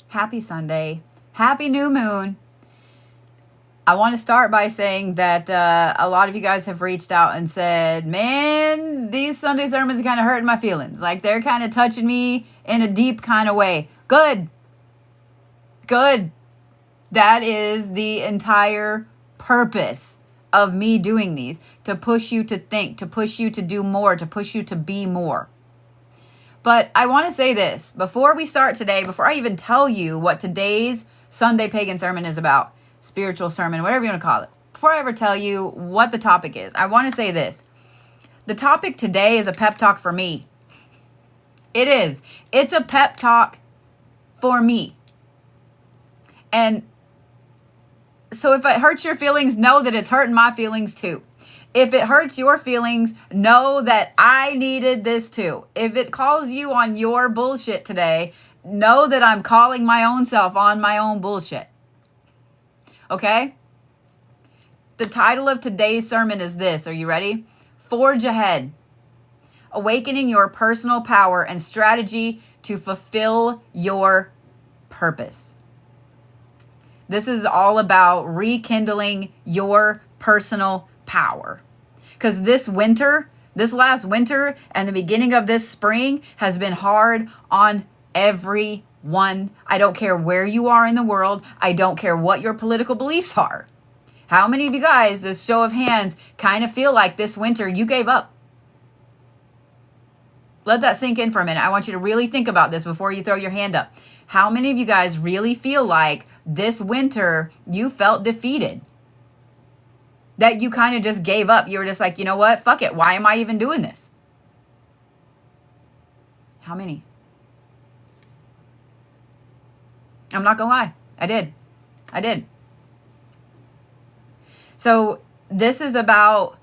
Happy Sunday. Happy new moon. I want to start by saying that a lot of you guys have reached out and said, man, these Sunday sermons are kind of hurting my feelings. Like they're kind of touching me in a deep kind of way. Good. Good. That is the entire purpose of me doing these. To push you to think, to push you to do more, to push you to be more. But I want to say this. Before we start today, before I even tell you what today's Sunday Pagan Sermon is about, spiritual sermon, whatever you want to call it. Before I ever tell you what the topic is, I want to say this. The topic today is a pep talk for me. It is. It's a pep talk for me. And so if it hurts your feelings, know that it's hurting my feelings too. If it hurts your feelings, know that I needed this too. If it calls you on your bullshit today, know that I'm calling my own self on my own bullshit. Okay? The title of today's sermon is this. Are you ready? Forge ahead. Awakening your personal power and strategy to fulfill your purpose. This is all about rekindling your personal power. Because this last winter and the beginning of this spring has been hard on everyone. I don't care where you are in the world. I don't care what your political beliefs are. How many of you guys, this show of hands, kind of feel like this winter you gave up? Let that sink in for a minute. I want you to really think about this before you throw your hand up. How many of you guys really feel like this winter you felt defeated? That you kind of just gave up. You were just like, you know what? Fuck it. Why am I even doing this? How many? I'm not going to lie. I did. So this is about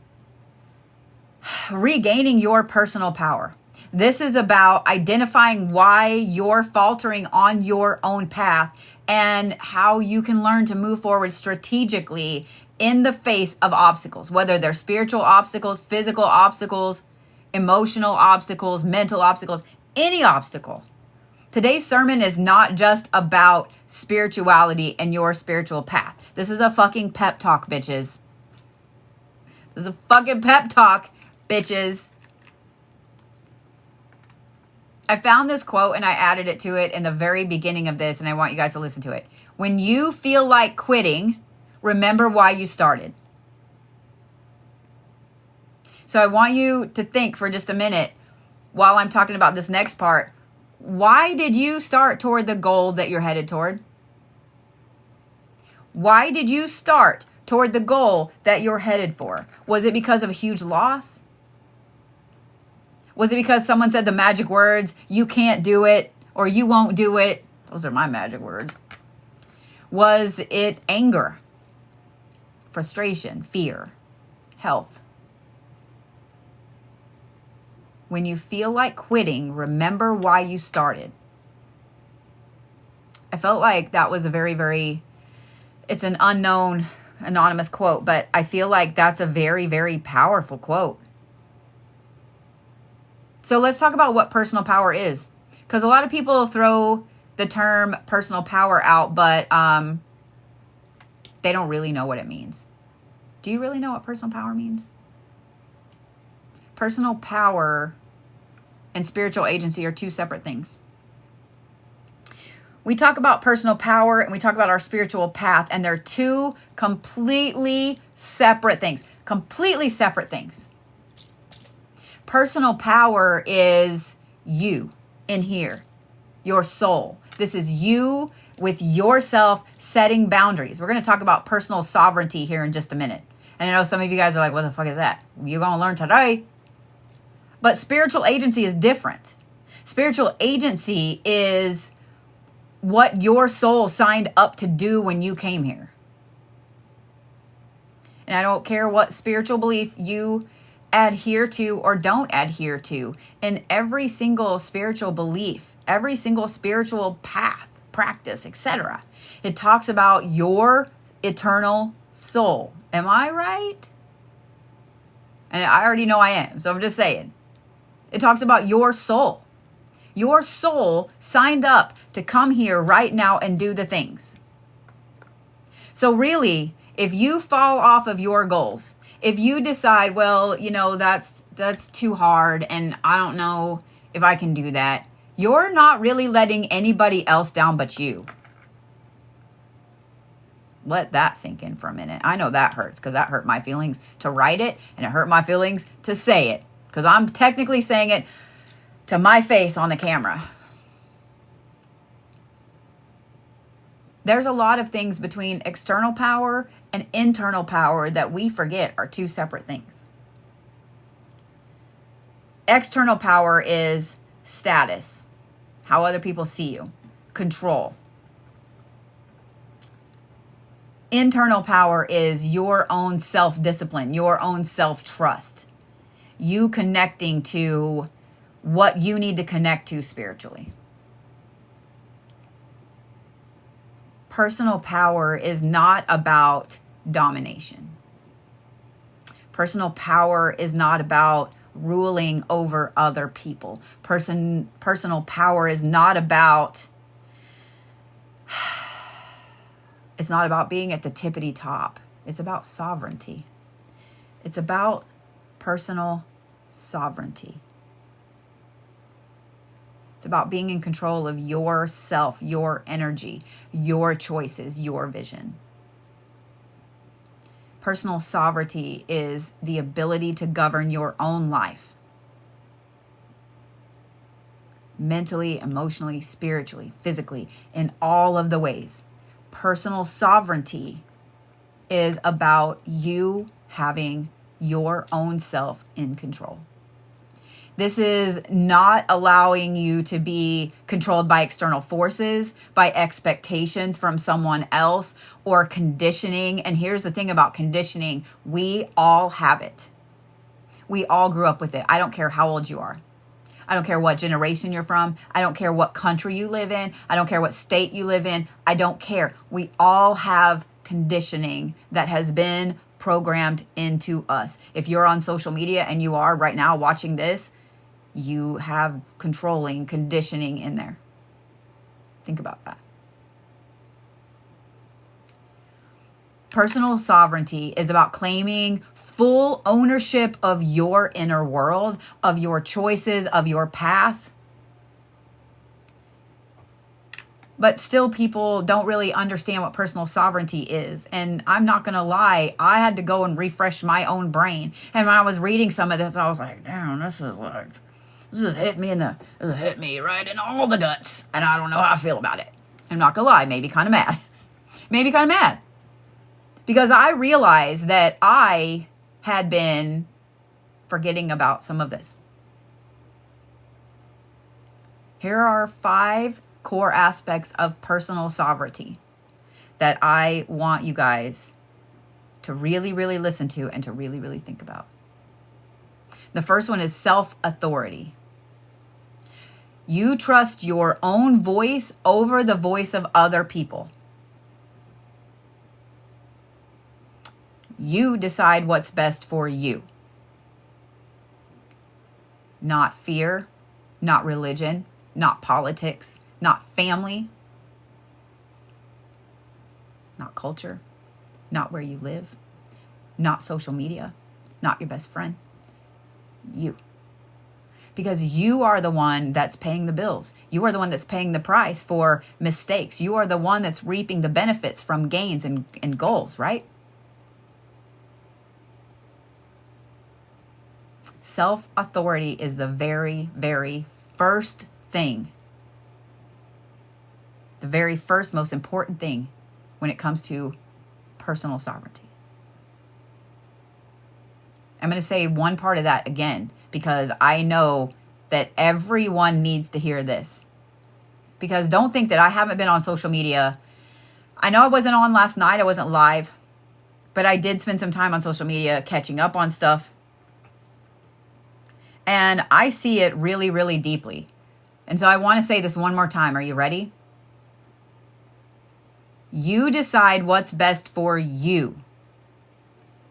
regaining your personal power. This is about identifying why you're faltering on your own path and how you can learn to move forward strategically in the face of obstacles, whether they're spiritual obstacles, physical obstacles, emotional obstacles, mental obstacles, any obstacle. Today's sermon is not just about spirituality and your spiritual path. This is a fucking pep talk, bitches. This is a fucking pep talk, bitches. I found this quote and I added it to it in the very beginning of this, and I want you guys to listen to it. When you feel like quitting, remember why you started. So I want you to think for just a minute while I'm talking about this next part. Why did you start toward the goal that you're headed toward? Why did you start toward the goal that you're headed for? Was it because of a huge loss? Was it because someone said the magic words, you can't do it, or you won't do it? Those are my magic words. Was it anger, frustration, fear, health? When you feel like quitting, remember why you started. I felt like that was a very, it's an unknown, anonymous quote, but I feel like that's a very, very powerful quote. So let's talk about what personal power is. Because a lot of people throw the term personal power out, but they don't really know what it means. Do you really know what personal power means? Personal power and spiritual agency are two separate things. We talk about personal power and we talk about our spiritual path, and they're two completely separate things. Completely separate things. Personal power is you in here, your soul. This is you with yourself setting boundaries. We're going to talk about personal sovereignty here in just a minute. And I know some of you guys are like, what the fuck is that? You're going to learn today. But spiritual agency is different. Spiritual agency is what your soul signed up to do when you came here. And I don't care what spiritual belief you adhere to or don't adhere to. In every single spiritual belief, every single spiritual path, practice, etc., it talks about your eternal soul. Am I right? And I already know I am, so I'm just saying. It talks about your soul. Your soul signed up to come here right now and do the things. So really, if you fall off of your goals, if you decide, well, that's too hard and I don't know if I can do that, you're not really letting anybody else down but you. Let that sink in for a minute. I know that hurts because that hurt my feelings to write it, and it hurt my feelings to say it because I'm technically saying it to my face on the camera. There's a lot of things between external power and internal power that we forget are two separate things. External power is status, how other people see you, control. Internal power is your own self-discipline, your own self-trust. You connecting to what you need to connect to spiritually. Personal power is not about domination. Personal power is not about ruling over other people. Personal power is not about... It's not about being at the tippity top. It's about sovereignty. It's about personal sovereignty. It's about being in control of yourself, your energy, your choices, your vision. Personal sovereignty is the ability to govern your own life. Mentally, emotionally, spiritually, physically, in all of the ways. Personal sovereignty is about you having your own self in control. This is not allowing you to be controlled by external forces, by expectations from someone else, or conditioning. And here's the thing about conditioning. We all have it. We all grew up with it. I don't care how old you are. I don't care what generation you're from. I don't care what country you live in. I don't care what state you live in. I don't care. We all have conditioning that has been programmed into us. If you're on social media, and you are right now watching this, you have controlling, conditioning in there. Think about that. Personal sovereignty is about claiming full ownership of your inner world, of your choices, of your path. But still, people don't really understand what personal sovereignty is. And I'm not going to lie, I had to go and refresh my own brain. And when I was reading some of this, I was like, damn, this has hit me right in all the guts. And I don't know how I feel about it. I'm not going to lie, maybe kind of mad. Maybe kind of mad. Because I realized that I had been forgetting about some of this. Here are 5 core aspects of personal sovereignty that I want you guys to really, really listen to and to really, really think about. The first one is self-authority. You trust your own voice over the voice of other people. You decide what's best for you. Not fear, not religion, not politics, not family, not culture, not where you live, not social media, not your best friend. You. Because you are the one that's paying the bills. You are the one that's paying the price for mistakes. You are the one that's reaping the benefits from gains and goals, right? Self-authority is the very, very first thing. The very first, most important thing when it comes to personal sovereignty. I'm going to say one part of that again, because I know that everyone needs to hear this. Because don't think that I haven't been on social media. I know I wasn't on last night. I wasn't live. But I did spend some time on social media catching up on stuff. And I see it really, really deeply. And so I want to say this one more time. Are you ready? You decide what's best for you.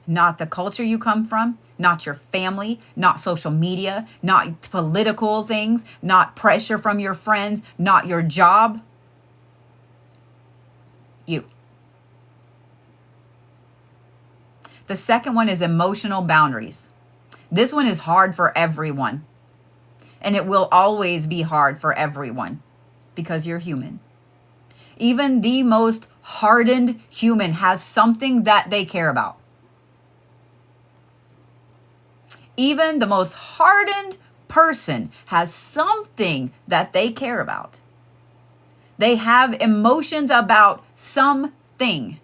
Not the culture you come from, not your family, not social media, not political things, not pressure from your friends, not your job. You. The second one is emotional boundaries. This one is hard for everyone. And it will always be hard for everyone because you're human. Even the most hardened human has something that they care about. Even the most hardened person has something that they care about. They have emotions about something.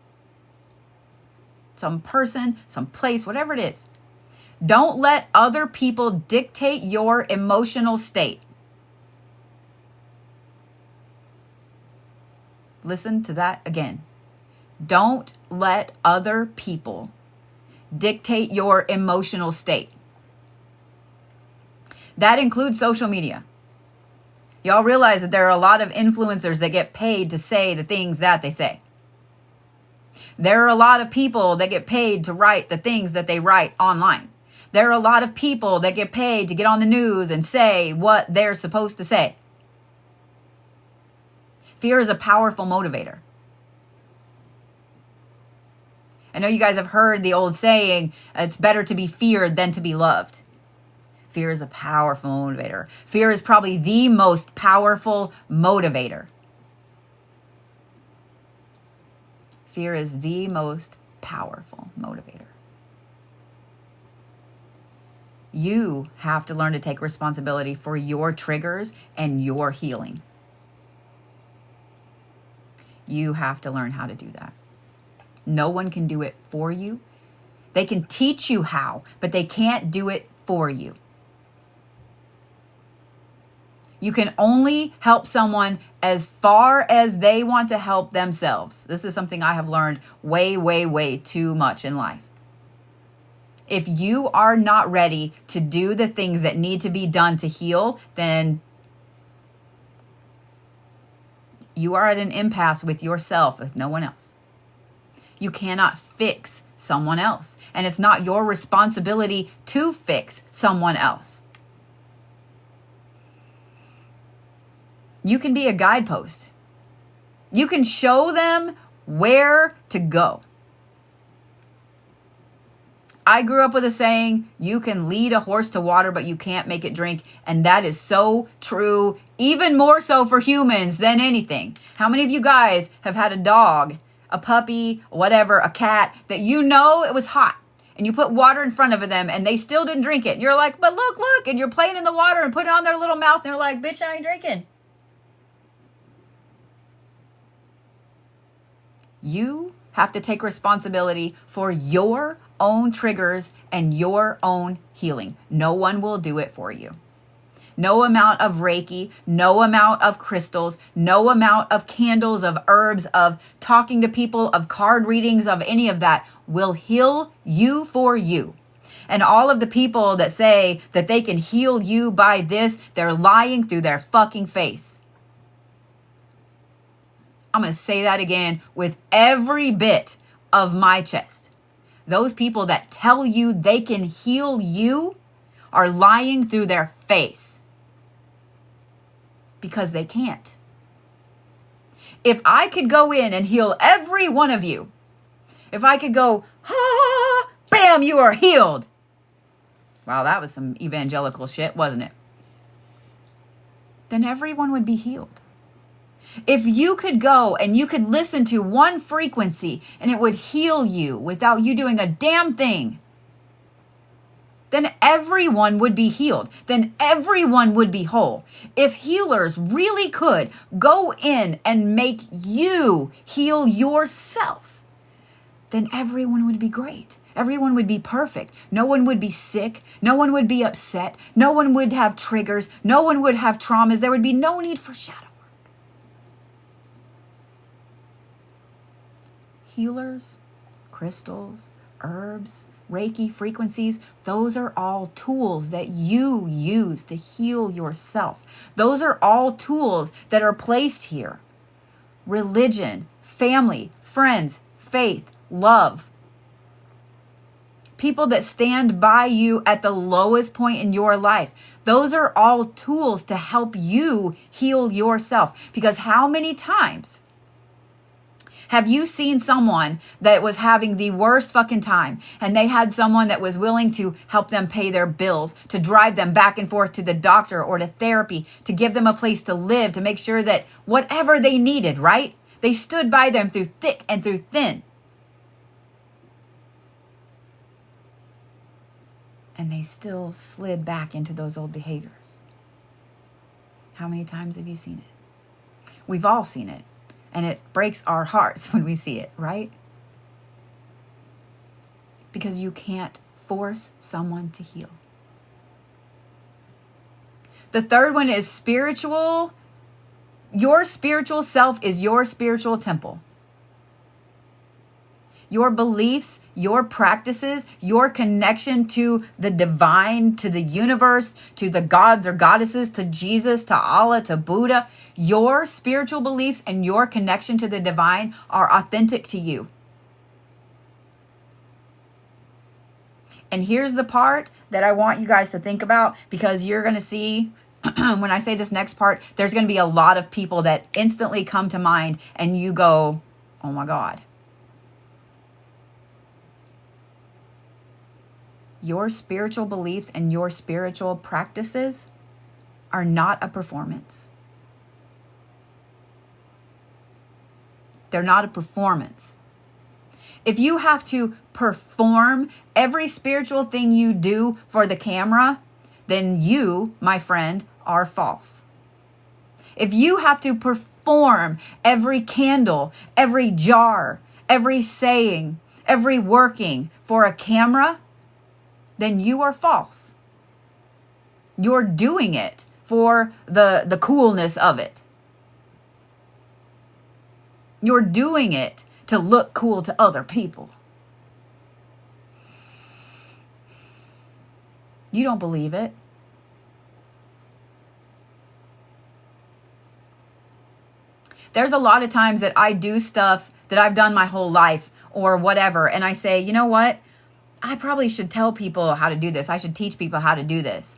Some person, some place, whatever it is. Don't let other people dictate your emotional state. Listen to that again. Don't let other people dictate your emotional state. That includes social media. Y'all realize that there are a lot of influencers that get paid to say the things that they say. There are a lot of people that get paid to write the things that they write online. There are a lot of people that get paid to get on the news and say what they're supposed to say. Fear is a powerful motivator. I know you guys have heard the old saying, it's better to be feared than to be loved. Fear is a powerful motivator. Fear is probably the most powerful motivator. Fear is the most powerful motivator. You have to learn to take responsibility for your triggers and your healing. You have to learn how to do that. No one can do it for you. They can teach you how, but they can't do it for you. You can only help someone as far as they want to help themselves. This is something I have learned way too much in life. If you are not ready to do the things that need to be done to heal, then you are at an impasse with yourself, with no one else. You cannot fix someone else. And it's not your responsibility to fix someone else. You can be a guidepost. You can show them where to go. I grew up with a saying, you can lead a horse to water, but you can't make it drink. And that is so true, even more so for humans than anything. How many of you guys have had a dog, a puppy, whatever, a cat, that you know it was hot, and you put water in front of them and they still didn't drink it? And you're like, but look, and you're playing in the water and put it on their little mouth, and they're like, bitch, I ain't drinking. You have to take responsibility for your own triggers and your own healing. No one will do it for you. No amount of Reiki, no amount of crystals, no amount of candles, of herbs, of talking to people, of card readings, of any of that will heal you for you. And all of the people that say that they can heal you by this, they're lying through their fucking face. I'm going to say that again with every bit of my chest. Those people that tell you they can heal you are lying through their face. Because they can't. If I could go in and heal every one of you, if I could go, ah, bam, you are healed. Wow, that was some evangelical shit, wasn't it? Then everyone would be healed. If you could go and you could listen to one frequency and it would heal you without you doing a damn thing, then everyone would be healed. Then everyone would be whole. If healers really could go in and make you heal yourself, then everyone would be great. Everyone would be perfect. No one would be sick. No one would be upset. No one would have triggers. No one would have traumas. There would be no need for shadow. Healers, crystals, herbs, Reiki frequencies, those are all tools that you use to heal yourself. Those are all tools that are placed here. Religion, family, friends, faith, love. people that stand by you at the lowest point in your life. Those are all tools to help you heal yourself. Because how many times have you seen someone that was having the worst fucking time and they had someone that was willing to help them pay their bills, to drive them back and forth to the doctor or to therapy, to give them a place to live, to make sure that whatever they needed, right? They stood by them through thick and through thin. And they still slid back into those old behaviors. How many times have you seen it? We've all seen it. And it breaks our hearts when we see it, right? Because you can't force someone to heal. The third one is spiritual. Your spiritual self is your spiritual temple. Your beliefs, your practices, your connection to the divine, to the universe, to the gods or goddesses, to Jesus, to Allah, to Buddha. Your spiritual beliefs and your connection to the divine are authentic to you. And here's the part that I want you guys to think about, because you're going to see when I say this next part, there's going to be a lot of people that instantly come to mind and you go, oh my God. Your spiritual beliefs and your spiritual practices are not a performance. They're not a performance. If you have to perform every spiritual thing you do for the camera, then you, my friend, are false. If you have to perform every candle, every jar, every saying, every working for a camera, then you are false. You're doing it for the coolness of it. You're doing it to look cool to other people. You don't believe it. There's a lot of times that I do stuff that I've done my whole life or whatever, and I say, you know what? I probably should tell people how to do this. I should teach people how to do this.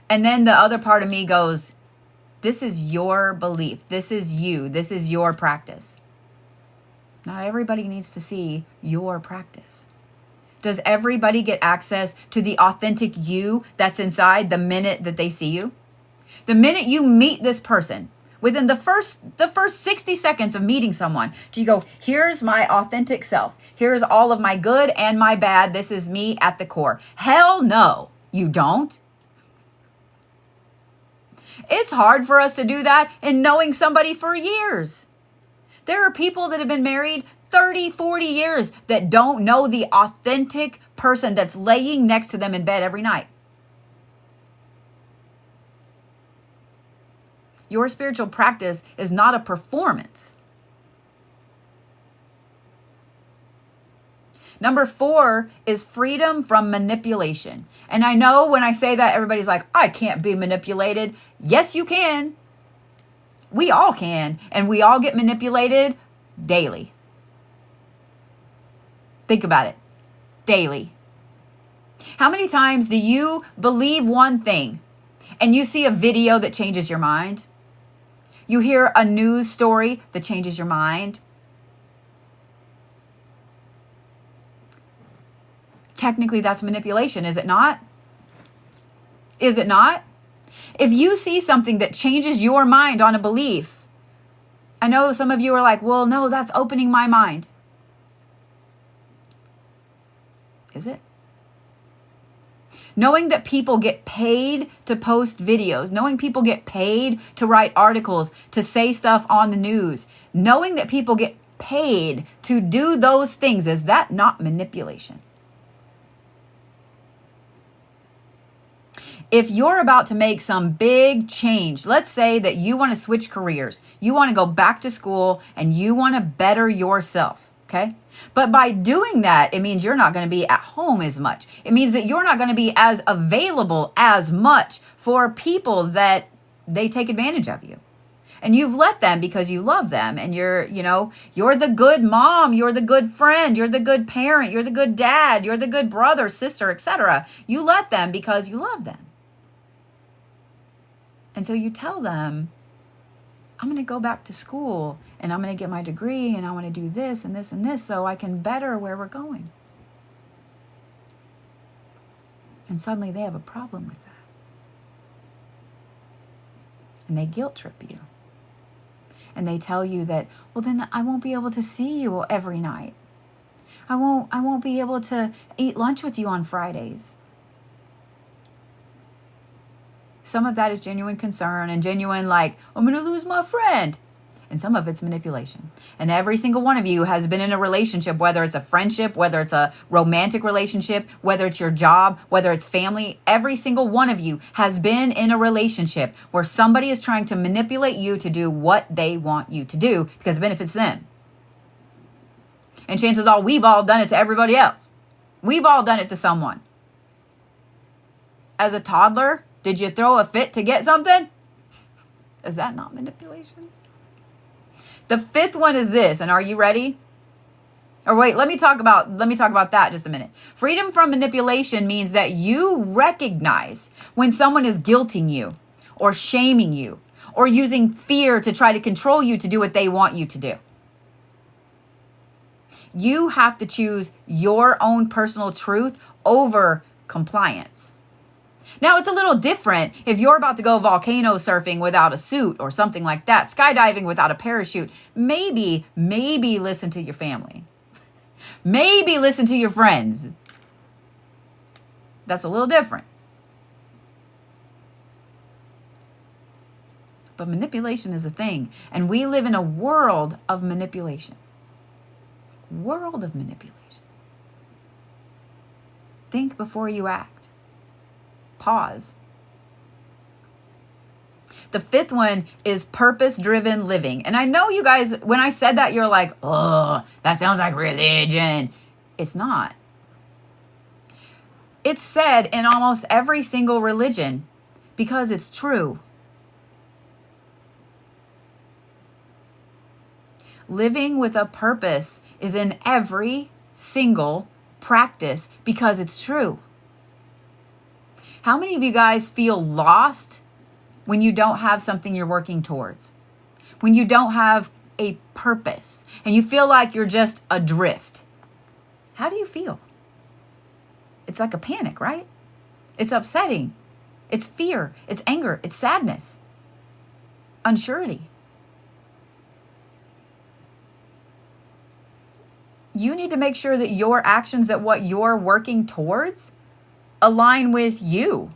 And then the other part of me goes, this is your belief. This is you. This is your practice. Not everybody needs to see your practice. Does everybody get access to the authentic you that's inside the minute that they see you? The minute you meet this person, within the first 60 seconds of meeting someone, do you go, here's my authentic self. Here's all of my good and my bad. This is me at the core. Hell no, you don't. It's hard for us to do that in knowing somebody for years. There are people that have been married 30, 40 years that don't know the authentic person that's laying next to them in bed every night. Your spiritual practice is not a performance. Number 4 is freedom from manipulation. And I know when I say that, everybody's like, I can't be manipulated. Yes, you can. We all can. And we all get manipulated daily. Think about it. Daily. How many times do you believe one thing and you see a video that changes your mind? You hear a news story that changes your mind? Technically, that's manipulation, is it not? Is it not? If you see something that changes your mind on a belief, I know some of you are like, well, no, that's opening my mind. Is it? Knowing that people get paid to post videos, knowing people get paid to write articles, to say stuff on the news, knowing that people get paid to do those things, is that not manipulation? If you're about to make some big change, let's say that you want to switch careers, you want to go back to school and you want to better yourself, okay? But by doing that, it means you're not going to be at home as much. It means that you're not going to be as available as much for people that they take advantage of you. And you've let them because you love them. And you're the good mom. You're the good friend. You're the good parent. You're the good dad. You're the good brother, sister, etc. You let them because you love them. And so you tell them, I'm going to go back to school and I'm going to get my degree and I want to do this and this and this so I can better where we're going. And suddenly they have a problem with that. And they guilt trip you. And they tell you that, well, then I won't be able to see you every night. I won't be able to eat lunch with you on Fridays. Some of that is genuine concern and genuine I'm going to lose my friend. And some of it's manipulation. And every single one of you has been in a relationship, whether it's a friendship, whether it's a romantic relationship, whether it's your job, whether it's family. Every single one of you has been in a relationship where somebody is trying to manipulate you to do what they want you to do because it benefits them. And chances are we've all done it to everybody else. We've all done it to someone. As a toddler, did you throw a fit to get something? Is that not manipulation? The fifth one is this, and are you ready? Or wait, let me talk about that just a minute. Freedom from manipulation means that you recognize when someone is guilting you or shaming you or using fear to try to control you to do what they want you to do. You have to choose your own personal truth over compliance. Now, it's a little different if you're about to go volcano surfing without a suit or something like that, skydiving without a parachute. Maybe listen to your family. Maybe listen to your friends. That's a little different. But manipulation is a thing, and we live in a world of manipulation. World of manipulation. Think before you act. Pause. The fifth one is purpose-driven living. And I know you guys, when I said that, you're like, oh, that sounds like religion. It's not. It's said in almost every single religion because it's true. Living with a purpose is in every single practice because it's true. How many of you guys feel lost when you don't have something you're working towards? When you don't have a purpose and you feel like you're just adrift? How do you feel? It's like a panic, right? It's upsetting. It's fear. It's anger. It's sadness. Unsurety. You need to make sure that your actions, that what you're working towards, align with you,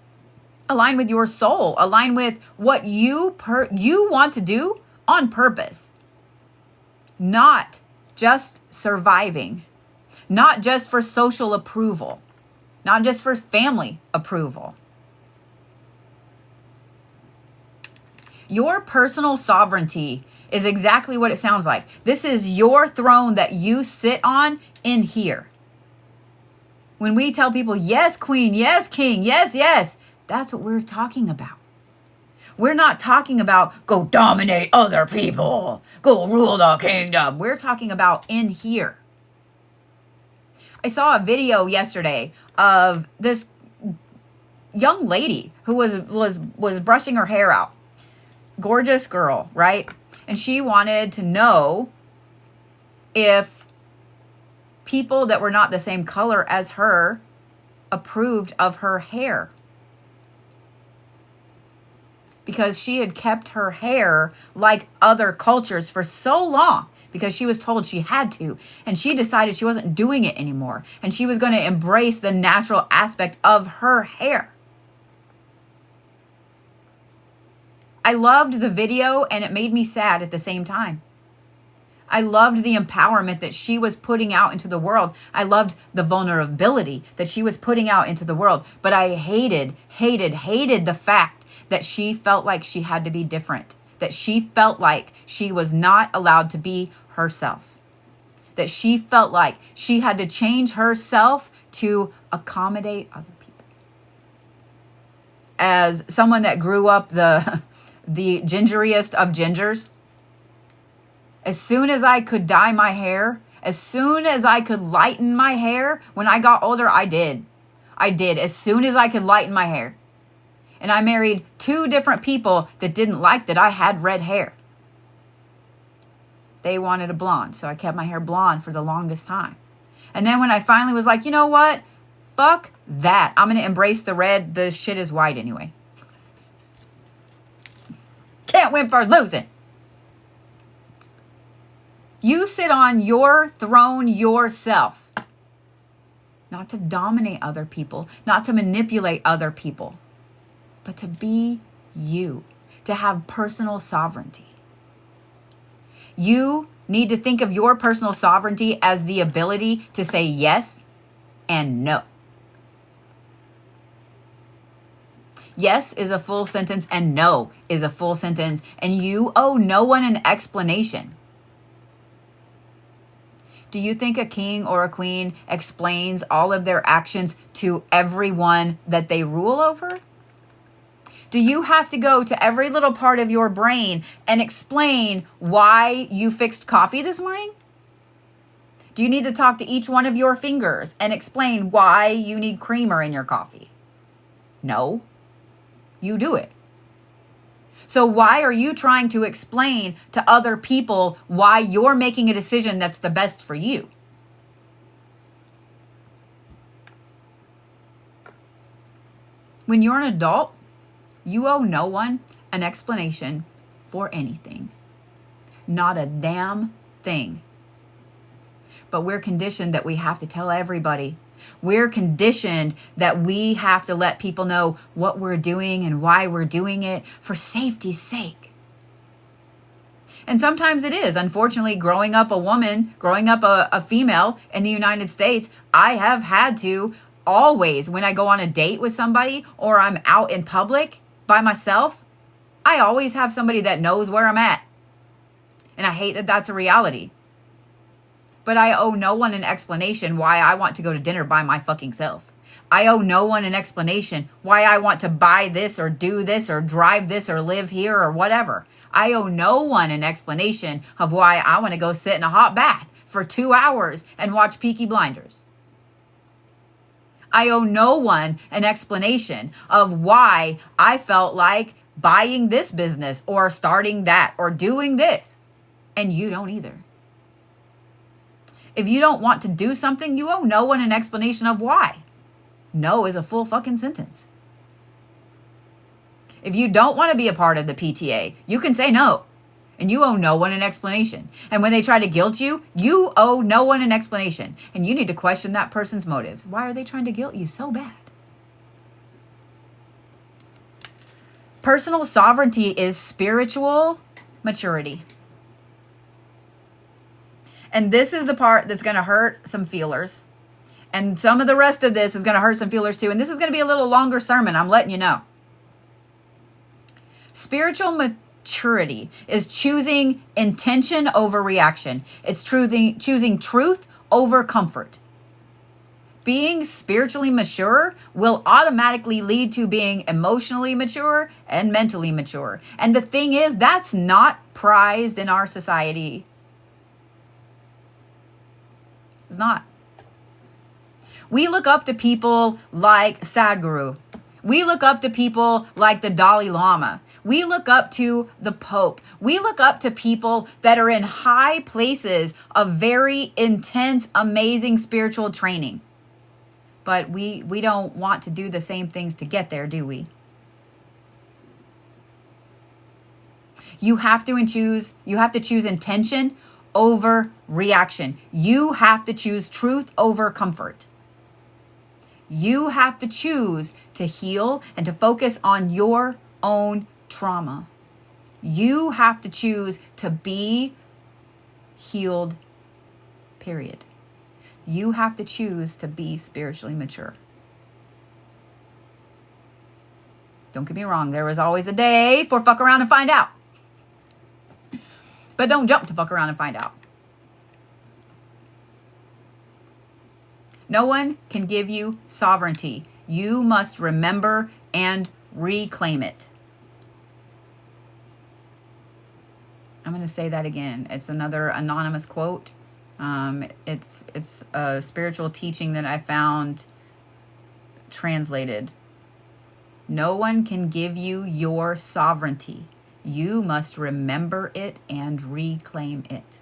align with your soul, align with what you want to do on purpose. Not just surviving, not just for social approval, not just for family approval. Your personal sovereignty is exactly what it sounds like. This is your throne that you sit on in here. When we tell people, yes, queen, yes, king, yes, yes, that's what we're talking about. We're not talking about go dominate other people, go rule the kingdom. We're talking about in here. I saw a video yesterday of this young lady who was brushing her hair out. Gorgeous girl, right? And she wanted to know if people that were not the same color as her approved of her hair. Because she had kept her hair like other cultures for so long because she was told she had to. And she decided she wasn't doing it anymore. And she was going to embrace the natural aspect of her hair. I loved the video and it made me sad at the same time. I loved the empowerment that she was putting out into the world. I loved the vulnerability that she was putting out into the world. But I hated the fact that she felt like she had to be different. That she felt like she was not allowed to be herself. That she felt like she had to change herself to accommodate other people. As someone that grew up the gingeriest of gingers. As soon as I could dye my hair, as soon as I could lighten my hair, when I got older, I did. As soon as I could lighten my hair. And I married 2 different people that didn't like that I had red hair. They wanted a blonde, so I kept my hair blonde for the longest time. And then when I finally was like, you know what? Fuck that. I'm going to embrace the red. The shit is white anyway. Can't win for losing. You sit on your throne yourself. Not to dominate other people, not to manipulate other people, but to be you, to have personal sovereignty. You need to think of your personal sovereignty as the ability to say yes and no. Yes is a full sentence and no is a full sentence, and you owe no one an explanation. Do you think a king or a queen explains all of their actions to everyone that they rule over? Do you have to go to every little part of your brain and explain why you fixed coffee this morning? Do you need to talk to each one of your fingers and explain why you need creamer in your coffee? No, you do it. So why are you trying to explain to other people why you're making a decision that's the best for you? When you're an adult, you owe no one an explanation for anything. Not a damn thing. But we're conditioned that we have to tell everybody. We're conditioned that we have to let people know what we're doing and why we're doing it for safety's sake. And sometimes it is. Unfortunately, growing up a female in the United States, I have had to always, when I go on a date with somebody or I'm out in public by myself, I always have somebody that knows where I'm at. And I hate that that's a reality. But I owe no one an explanation why I want to go to dinner by my fucking self. I owe no one an explanation why I want to buy this or do this or drive this or live here or whatever. I owe no one an explanation of why I want to go sit in a hot bath for 2 hours and watch Peaky Blinders. I owe no one an explanation of why I felt like buying this business or starting that or doing this. And you don't either. If you don't want to do something, you owe no one an explanation of why. No is a full fucking sentence. If you don't want to be a part of the PTA, you can say no. And you owe no one an explanation. And when they try to guilt you, you owe no one an explanation. And you need to question that person's motives. Why are they trying to guilt you so bad? Personal sovereignty is spiritual maturity. And this is the part that's going to hurt some feelers. And some of the rest of this is going to hurt some feelers too. And this is going to be a little longer sermon. I'm letting you know. Spiritual maturity is choosing intention over reaction. It's choosing truth over comfort. Being spiritually mature will automatically lead to being emotionally mature and mentally mature. And the thing is, that's not prized in our society. It's not. We look up to people like Sadhguru. We look up to people like the Dalai Lama. We look up to the Pope. We look up to people that are in high places of very intense, amazing spiritual training. But we don't want to do the same things to get there, do we? You have to choose intention over reaction. You have to choose truth over comfort. You have to choose to heal and to focus on your own trauma. You have to choose to be healed, period. You have to choose to be spiritually mature. Don't get me wrong, there is always a day for fuck around and find out. But don't jump to fuck around and find out. No one can give you sovereignty. You must remember and reclaim it. I'm going to say that again. It's another anonymous quote. It's a spiritual teaching that I found translated. No one can give you your sovereignty. You must remember it and reclaim it.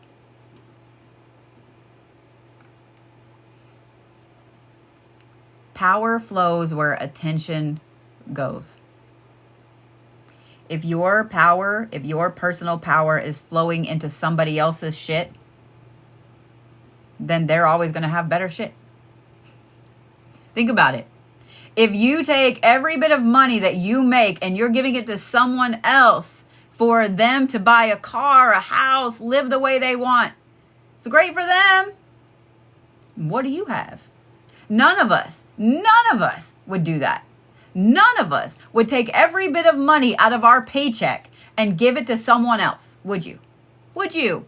Power flows where attention goes. If your power, if your personal power is flowing into somebody else's shit, then they're always going to have better shit. Think about it. If you take every bit of money that you make and you're giving it to someone else for them to buy a car, a house, live the way they want, it's great for them. What do you have? None of us would do that. None of us would take every bit of money out of our paycheck and give it to someone else. Would you? Would you?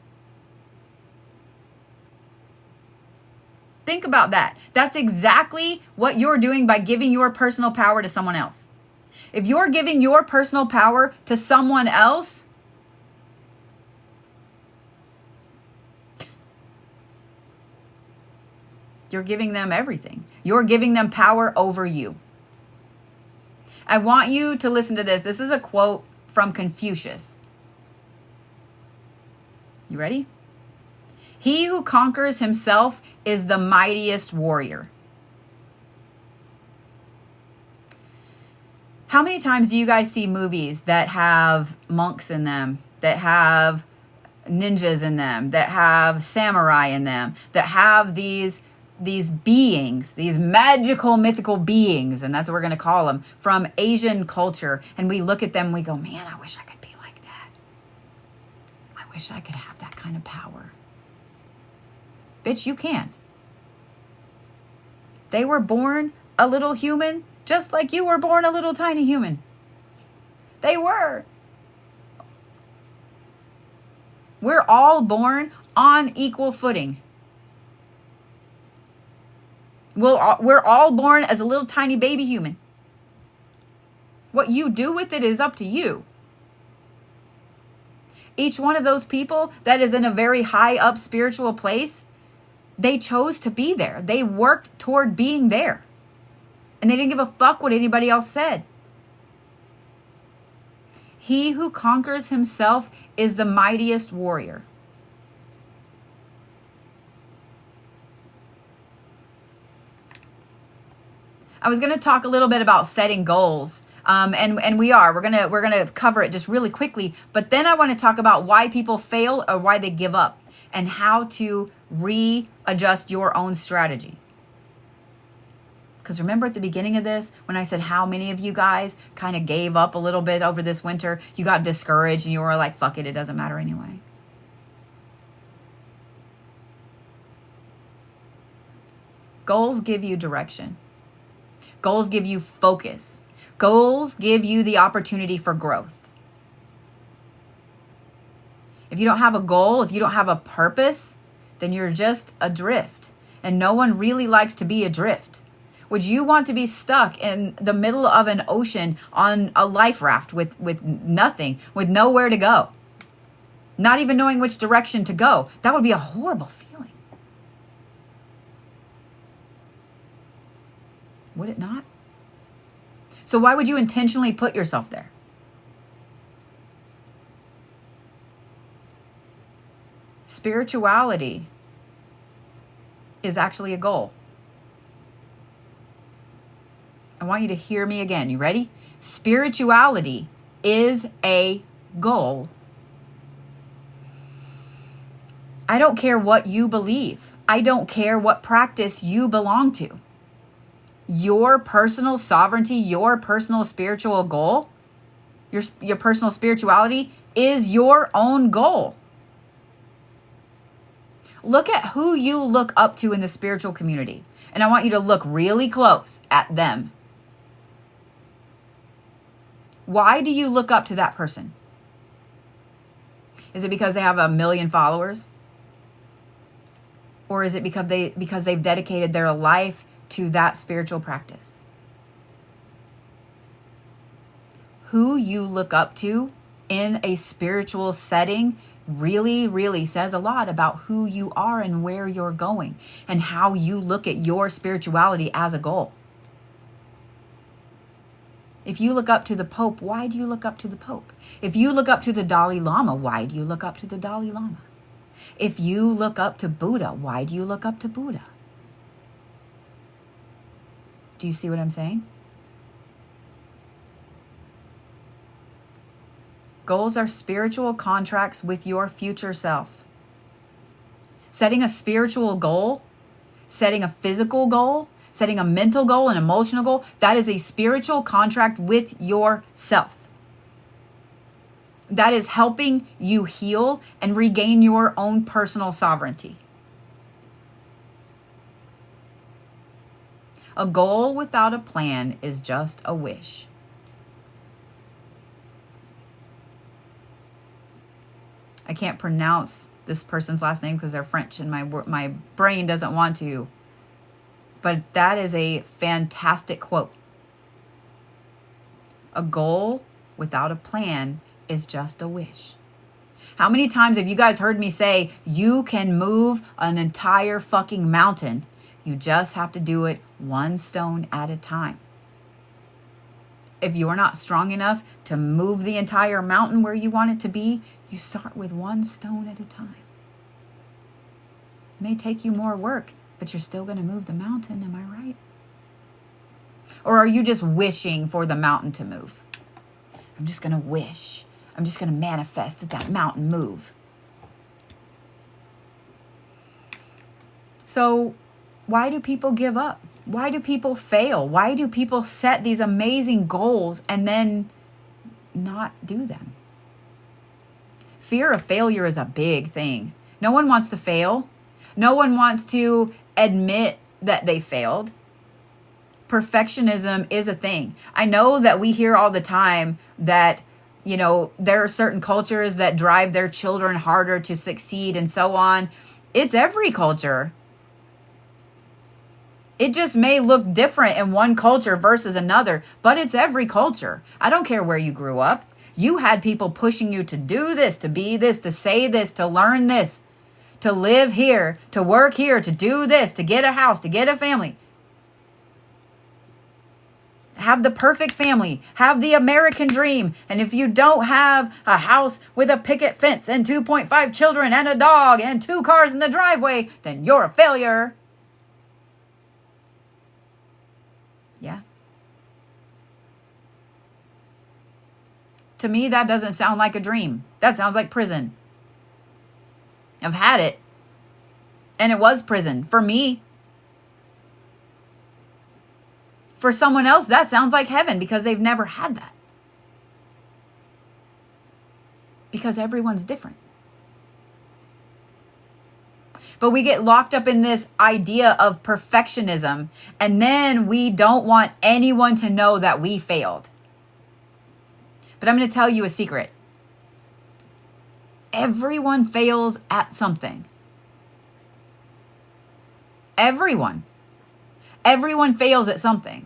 Think about that. That's exactly what you're doing by giving your personal power to someone else. If you're giving your personal power to someone else, you're giving them everything. You're giving them power over you. I want you to listen to this. This is a quote from Confucius. You ready? He who conquers himself is the mightiest warrior. How many times do you guys see movies that have monks in them, that have ninjas in them, that have samurai in them, that have these beings, these magical, mythical beings, and that's what we're going to call them, from Asian culture, and we look at them and we go, man, I wish I could be like that. I wish I could have that kind of power. Bitch, you can. They were born a little human, just like you were born a little tiny human. They were. We're all born on equal footing. We're all born as a little tiny baby human. What you do with it is up to you. Each one of those people that is in a very high up spiritual place, they chose to be there. They worked toward being there. And they didn't give a fuck what anybody else said. He who conquers himself is the mightiest warrior. I was going to talk a little bit about setting goals. And we're gonna cover it just really quickly. But then I want to talk about why people fail or why they give up and how to readjust your own strategy. Because remember at the beginning of this, when I said how many of you guys kind of gave up a little bit over this winter, you got discouraged and you were like, fuck it, it doesn't matter anyway. Goals give you direction. Goals give you focus. Goals give you the opportunity for growth. If you don't have a goal, if you don't have a purpose, then you're just adrift. And no one really likes to be adrift. Would you want to be stuck in the middle of an ocean on a life raft with nothing, with nowhere to go? Not even knowing which direction to go. That would be a horrible feeling. Would it not? So why would you intentionally put yourself there? Spirituality is actually a goal. I want you to hear me again. You ready? Spirituality is a goal. I don't care what you believe. I don't care what practice you belong to. Your personal sovereignty, your personal spiritual goal, your personal spirituality is your own goal. Look at who you look up to in the spiritual community. And I want you to look really close at them. Why do you look up to that person? Is it because they have 1 million followers? Or is it because they've dedicated their life to that spiritual practice? Who you look up to in a spiritual setting really, really says a lot about who you are and where you're going and how you look at your spirituality as a goal. If you look up to the Pope, why do you look up to the Pope? If you look up to the Dalai Lama, why do you look up to the Dalai Lama? If you look up to Buddha, why do you look up to Buddha? Do you see what I'm saying? Goals are spiritual contracts with your future self. Setting a spiritual goal, setting a physical goal, setting a mental goal, an emotional goal, that is a spiritual contract with yourself. That is helping you heal and regain your own personal sovereignty. A goal without a plan is just a wish. I can't pronounce this person's last name because they're French and my brain doesn't want to. But that is a fantastic quote. A goal without a plan is just a wish. How many times have you guys heard me say, you can move an entire fucking mountain? You just have to do it one stone at a time. If you're not strong enough to move the entire mountain where you want it to be, you start with one stone at a time. It may take you more work, but you're still going to move the mountain, am I right? Or are you just wishing for the mountain to move? I'm just going to wish. I'm just going to manifest that mountain move. So why do people give up? Why do people fail? Why do people set these amazing goals and then not do them? Fear of failure is a big thing. No one wants to fail. No one wants to admit that they failed. Perfectionism is a thing. I know that we hear all the time that, you know, there are certain cultures that drive their children harder to succeed and so on. It's every culture. It just may look different in one culture versus another, but it's every culture. I don't care where you grew up. You had people pushing you to do this, to be this, to say this, to learn this, to live here, to work here, to do this, to get a house, to get a family. Have the perfect family. Have the American dream. And if you don't have a house with a picket fence and 2.5 children and a dog and 2 cars in the driveway, then you're a failure. Yeah. To me, that doesn't sound like a dream. That sounds like prison. I've had it. And it was prison. For me. For someone else, that sounds like heaven because they've never had that. Because everyone's different. But we get locked up in this idea of perfectionism, and then we don't want anyone to know that we failed. But I'm going to tell you a secret. Everyone fails at something. Everyone. Everyone fails at something.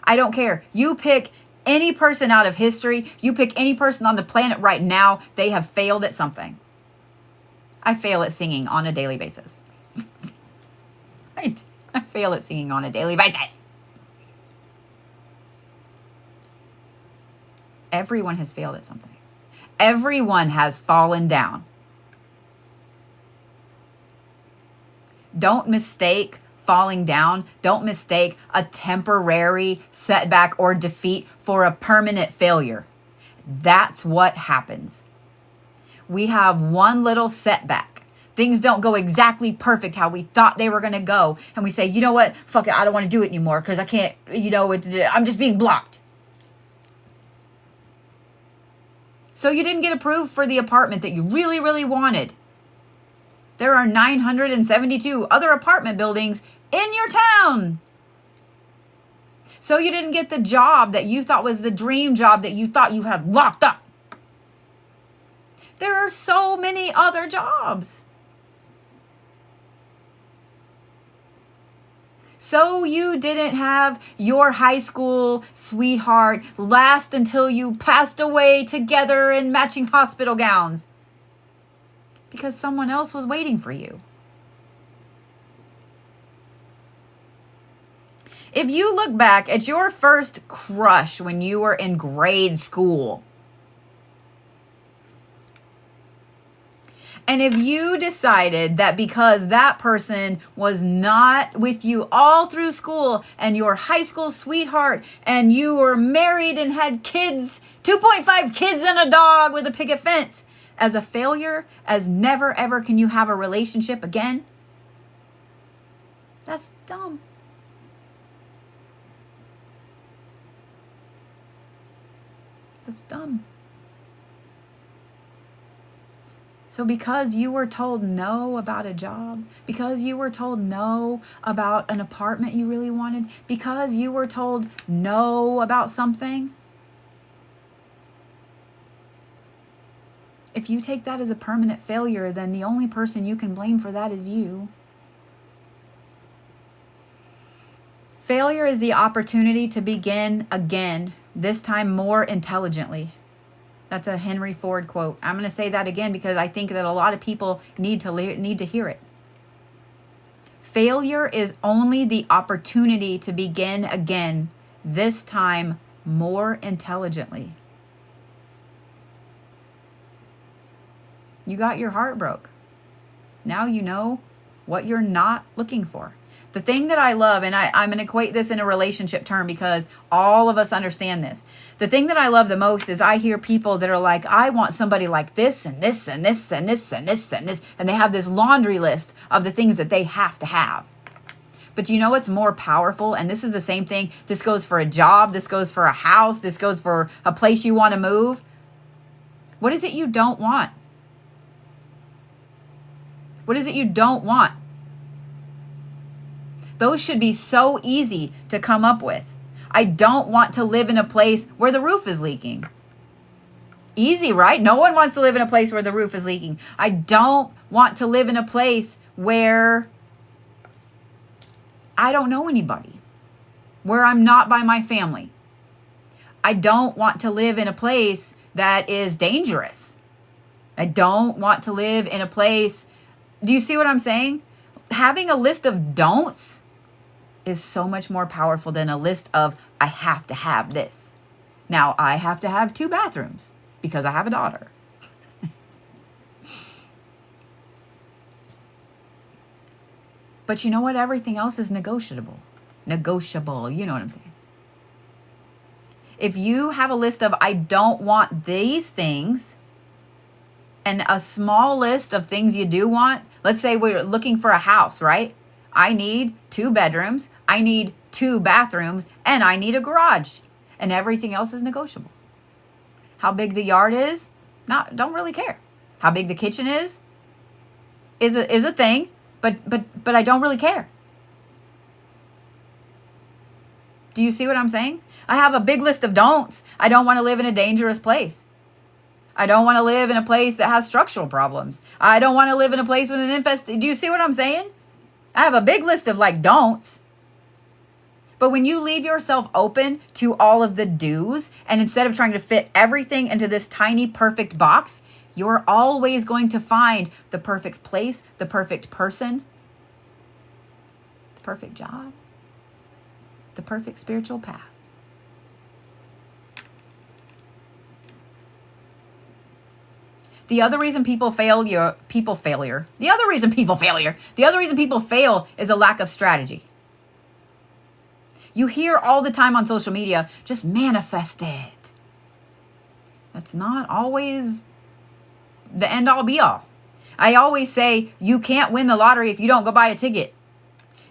I don't care. You pick any person out of history, you pick any person on the planet right now, they have failed at something. I fail at singing on a daily basis. I fail at singing on a daily basis. Everyone has failed at something. Everyone has fallen down. Don't mistake falling down. Don't mistake a temporary setback or defeat for a permanent failure. That's what happens. We have one little setback. Things don't go exactly perfect how we thought they were going to go. And we say, you know what? Fuck it. I don't want to do it anymore because I can't, I'm just being blocked. So you didn't get approved for the apartment that you really, really wanted. There are 972 other apartment buildings in your town. So you didn't get the job that you thought was the dream job that you thought you had locked up. There are so many other jobs. So you didn't have your high school sweetheart last until you passed away together in matching hospital gowns. Because someone else was waiting for you. If you look back at your first crush when you were in grade school, and if you decided that because that person was not with you all through school and your high school sweetheart and you were married and had kids, 2.5 kids and a dog with a picket fence, as a failure, as never ever can you have a relationship again, that's dumb. That's dumb. So because you were told no about a job, because you were told no about an apartment you really wanted, because you were told no about something, if you take that as a permanent failure, then the only person you can blame for that is you. Failure is the opportunity to begin again, this time more intelligently. That's a Henry Ford quote. I'm going to say that again because I think that a lot of people need to hear it. Failure is only the opportunity to begin again, this time more intelligently. You got your heart broke. Now you know what you're not looking for. The thing that I love, and I'm going to equate this in a relationship term because all of us understand this. The thing that I love the most is I hear people that are like, I want somebody like this and this and this and this and this and this. And they have this laundry list of the things that they have to have. But you know what's more powerful? And this is the same thing. This goes for a job. This goes for a house. This goes for a place you want to move. What is it you don't want? What is it you don't want? Those should be so easy to come up with. I don't want to live in a place where the roof is leaking. Easy, right? No one wants to live in a place where the roof is leaking. I don't want to live in a place where I don't know anybody, where I'm not by my family. I don't want to live in a place that is dangerous. I don't want to live in a place. Do you see what I'm saying? Having a list of don'ts is so much more powerful than a list of I have to have this. Now, I have to have 2 bathrooms because I have a daughter. But you know what? Everything else is negotiable. Negotiable. You know what I'm saying? If you have a list of I don't want these things and a small list of things you do want, let's say we're looking for a house, right? I need 2 bedrooms, I need 2 bathrooms, and I need a garage. And everything else is negotiable. How big the yard is? Don't really care. How big the kitchen is a thing, but I don't really care. Do you see what I'm saying? I have a big list of don'ts. I don't want to live in a dangerous place. I don't want to live in a place that has structural problems. I don't want to live in a place with an infestation. Do you see what I'm saying? I have a big list of like don'ts. But when you leave yourself open to all of the do's, and instead of trying to fit everything into this tiny perfect box, you're always going to find the perfect place, the perfect person, the perfect job, the perfect spiritual path. The other reason people fail is a lack of strategy. You hear all the time on social media, just manifest it. That's not always the end all be all. I always say you can't win the lottery if you don't go buy a ticket.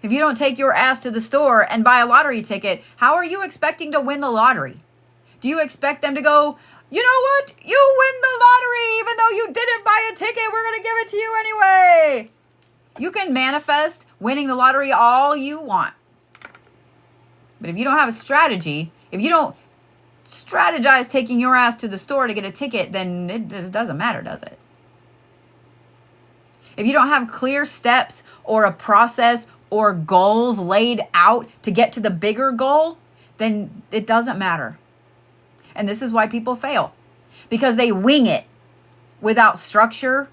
If you don't take your ass to the store and buy a lottery ticket, how are you expecting to win the lottery? Do you expect them to go, you know what? You win the lottery even though you didn't buy a ticket. We're going to give it to you anyway. You can manifest winning the lottery all you want. But if you don't have a strategy, if you don't strategize taking your ass to the store to get a ticket, then it just doesn't matter, does it? If you don't have clear steps or a process or goals laid out to get to the bigger goal, then it doesn't matter. And this is why people fail, because they wing it without structure.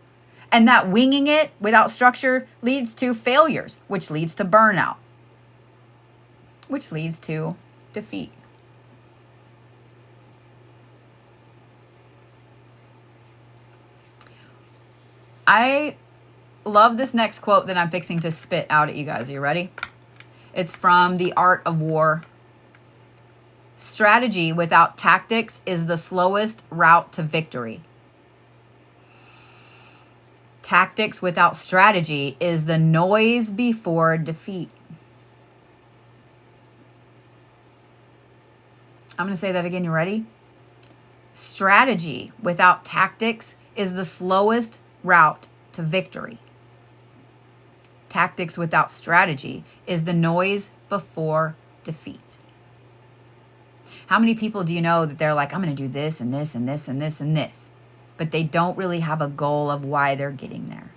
And that winging it without structure leads to failures, which leads to burnout, which leads to defeat. I love this next quote that I'm fixing to spit out at you guys. Are you ready? It's from The Art of War. Strategy without tactics is the slowest route to victory. Tactics without strategy is the noise before defeat. I'm going to say that again. You ready? Strategy without tactics is the slowest route to victory. Tactics without strategy is the noise before defeat. How many people do you know that they're like, I'm going to do this and this and this and this and this, but they don't really have a goal of why they're getting there?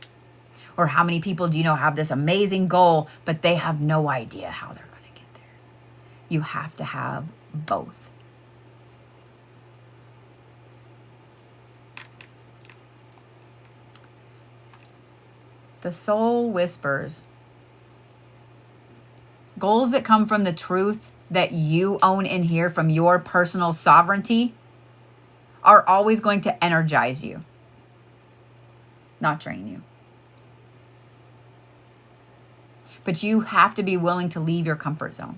Or how many people do you know have this amazing goal, but they have no idea how they're going to get there? You have to have both. The soul whispers. Goals that come from the truth that you own in here, from your personal sovereignty, are always going to energize you, not drain you. But you have to be willing to leave your comfort zone.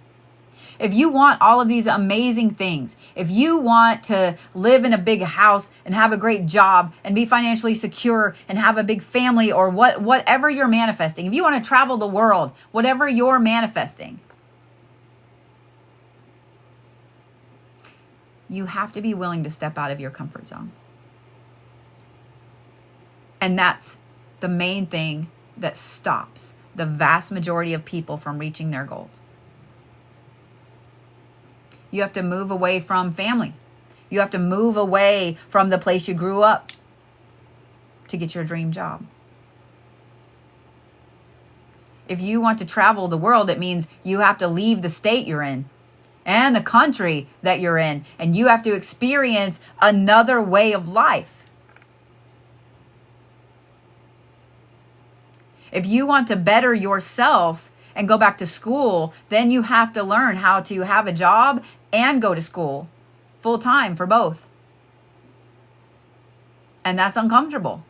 If you want all of these amazing things, if you want to live in a big house and have a great job and be financially secure and have a big family, or whatever you're manifesting, if you want to travel the world, whatever you're manifesting, you have to be willing to step out of your comfort zone. And that's the main thing that stops the vast majority of people from reaching their goals. You have to move away from family. You have to move away from the place you grew up to get your dream job. If you want to travel the world, it means you have to leave the state you're in and the country that you're in, and you have to experience another way of life. If you want to better yourself and go back to school, then you have to learn how to have a job and go to school full time for both. And that's uncomfortable.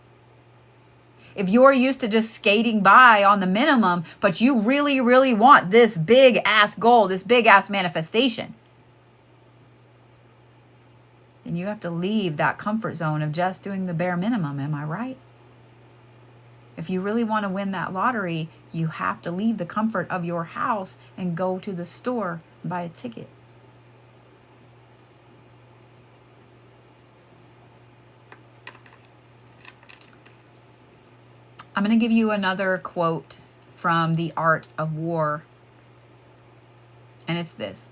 If you're used to just skating by on the minimum, but you really, really want this big ass goal, this big ass manifestation, then you have to leave that comfort zone of just doing the bare minimum. Am I right? If you really want to win that lottery, you have to leave the comfort of your house and go to the store and buy a ticket. I'm going to give you another quote from The Art of War. And it's this: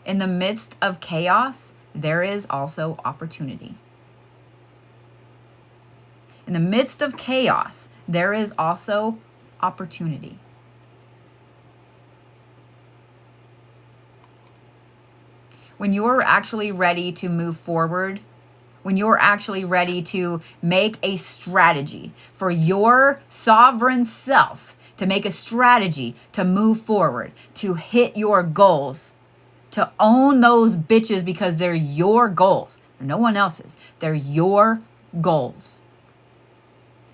in the midst of chaos, there is also opportunity. In the midst of chaos, there is also opportunity. When you're actually ready to move forward, when you're actually ready to make a strategy for your sovereign self, to make a strategy to move forward, to hit your goals, to own those bitches because they're your goals. They're no one else's. They're your goals.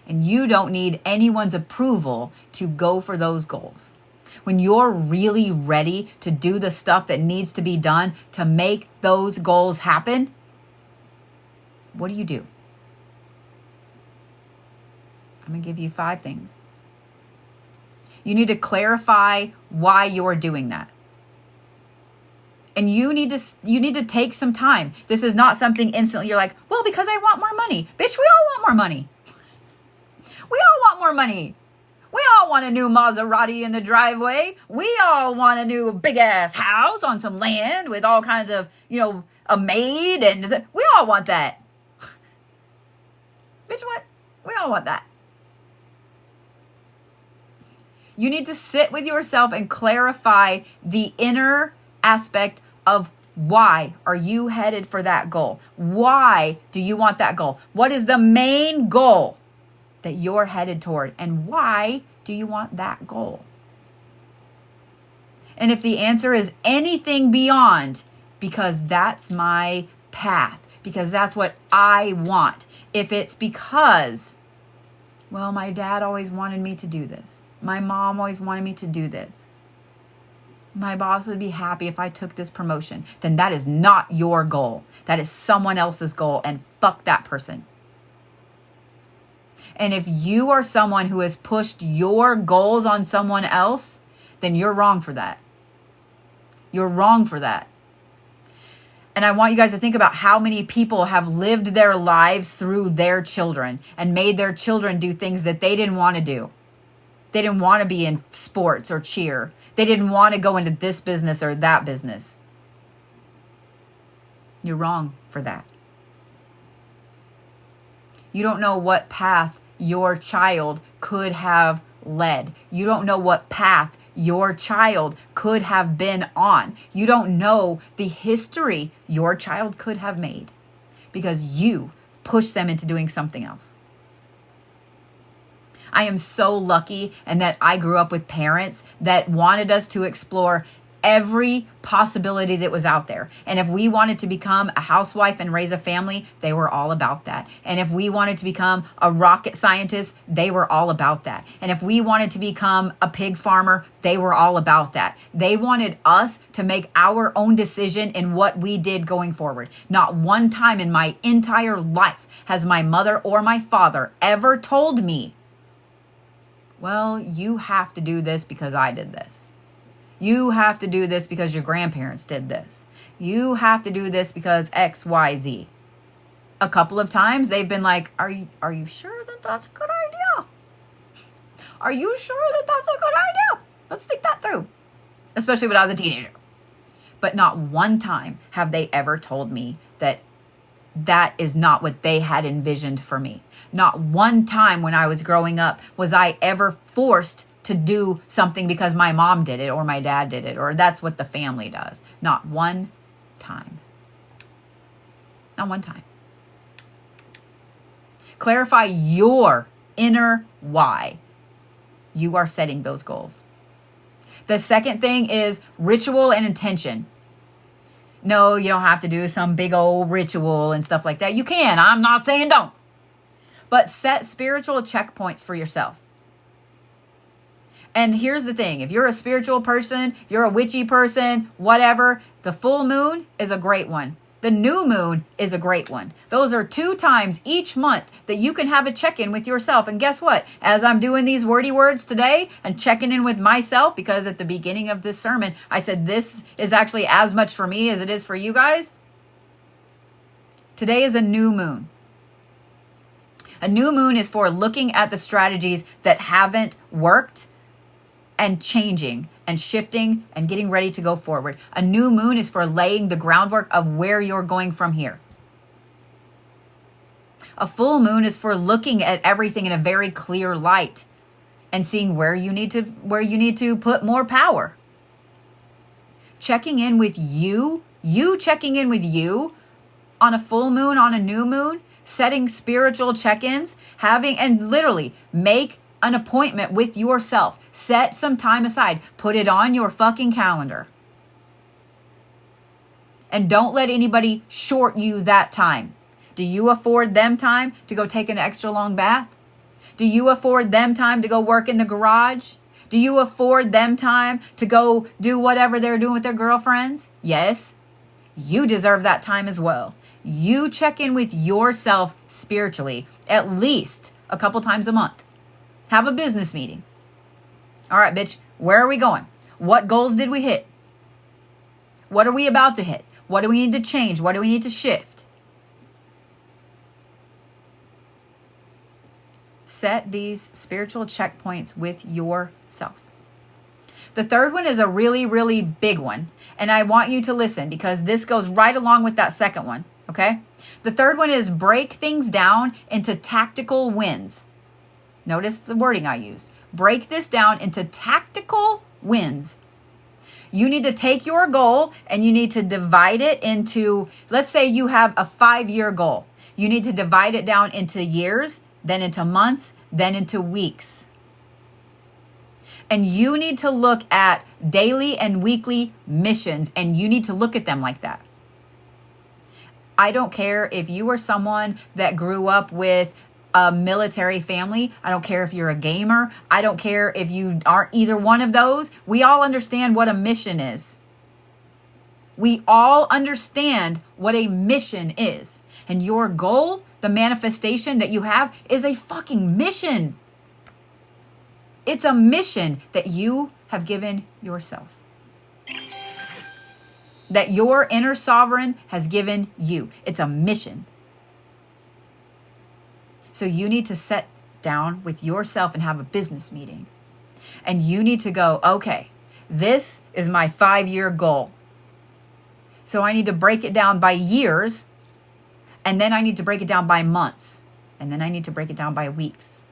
And you don't need anyone's approval to go for those goals. When you're really ready to do the stuff that needs to be done to make those goals happen, what do? I'm going to give you 5 things. You need to clarify why you're doing that. And you need to take some time. This is not something instantly you're like, well, because I want more money. Bitch, we all want more money. We all want more money. We all want a new Maserati in the driveway. We all want a new big ass house on some land with all kinds of, a maid. And we all want that. Bitch, what? We all want that. You need to sit with yourself and clarify the inner aspect of why are you headed for that goal? Why do you want that goal? What is the main goal that you're headed toward? And why do you want that goal? And if the answer is anything beyond, because that's my path, because that's what I want. If it's because, well, my dad always wanted me to do this. My mom always wanted me to do this. My boss would be happy if I took this promotion. Then that is not your goal. That is someone else's goal, and fuck that person. And if you are someone who has pushed your goals on someone else, then you're wrong for that. You're wrong for that. And I want you guys to think about how many people have lived their lives through their children and made their children do things that they didn't want to do. They didn't want to be in sports or cheer. They didn't want to go into this business or that business. You're wrong for that. You don't know what path your child could have led. You don't know what path your child could have been on. You don't know the history your child could have made because you pushed them into doing something else. I am so lucky and that I grew up with parents that wanted us to explore every possibility that was out there. And if we wanted to become a housewife and raise a family, they were all about that. And if we wanted to become a rocket scientist, they were all about that. And if we wanted to become a pig farmer, they were all about that. They wanted us to make our own decision in what we did going forward. Not one time in my entire life has my mother or my father ever told me, well, you have to do this because I did this. You have to do this because your grandparents did this. You have to do this because X, Y, Z. A couple of times they've been like, are you sure that that's a good idea? Are you sure that that's a good idea? Let's think that through. Especially when I was a teenager. But not one time have they ever told me that that is not what they had envisioned for me. Not one time when I was growing up was I ever forced to do something because my mom did it or my dad did it or that's what the family does. Not one time. Not one time. Clarify your inner why you are setting those goals. The second thing is ritual and intention. No, you don't have to do some big old ritual and stuff like that. You can. I'm not saying don't. But set spiritual checkpoints for yourself. And here's the thing. If you're a spiritual person, if you're a witchy person, whatever, the full moon is a great one. The new moon is a great one. Those are 2 times each month that you can have a check-in with yourself. And guess what? As I'm doing these wordy words today and checking in with myself, because at the beginning of this sermon, I said this is actually as much for me as it is for you guys. Today is a new moon. A new moon is for looking at the strategies that haven't worked and changing and shifting and getting ready to go forward. A new moon is for laying the groundwork of where you're going from here. A full moon is for looking at everything in a very clear light and seeing where you need to put more power. Checking in with you checking in with you on a full moon, on a new moon, setting spiritual check-ins, and literally make an appointment with yourself. Set some time aside. Put it on your fucking calendar. And don't let anybody short you that time. Do you afford them time to go take an extra long bath? Do you afford them time to go work in the garage? Do you afford them time to go do whatever they're doing with their girlfriends? Yes. You deserve that time as well. You check in with yourself spiritually at least a couple times a month. Have a business meeting. All right, bitch, where are we going? What goals did we hit? What are we about to hit? What do we need to change? What do we need to shift? Set these spiritual checkpoints with yourself. The third one is a really, really big one. And I want you to listen because this goes right along with that second one. Okay? The third one is break things down into tactical wins. Notice the wording I used. break this down into tactical wins. You need to take your goal and you need to divide it into, let's say you have a 5-year goal. You need to divide it down into years, then into months, then into weeks. And you need to look at daily and weekly missions, and you need to look at them like that. I don't care if you are someone that grew up with a military family. I don't care if you're a gamer. I don't care if you aren't either one of those. We all understand what a mission is. We all understand what a mission is. And your goal, the manifestation that you have, is a fucking mission. It's a mission that you have given yourself, that your inner sovereign has given you. It's a mission. So you need to sit down with yourself and have a business meeting. And you need to go, okay, this is my 5-year goal. So I need to break it down by years. And then I need to break it down by months. And then I need to break it down by weeks.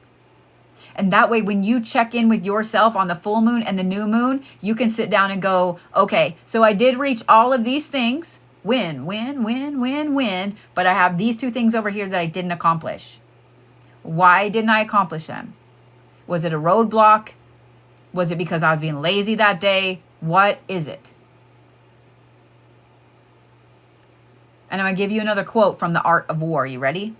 And that way, when you check in with yourself on the full moon and the new moon, you can sit down and go, okay, so I did reach all of these things. Win. But I have these 2 things over here that I didn't accomplish. Why didn't I accomplish them? Was it a roadblock? Was it because I was being lazy that day? What is it? And I'm going to give you another quote from The Art of War. You ready?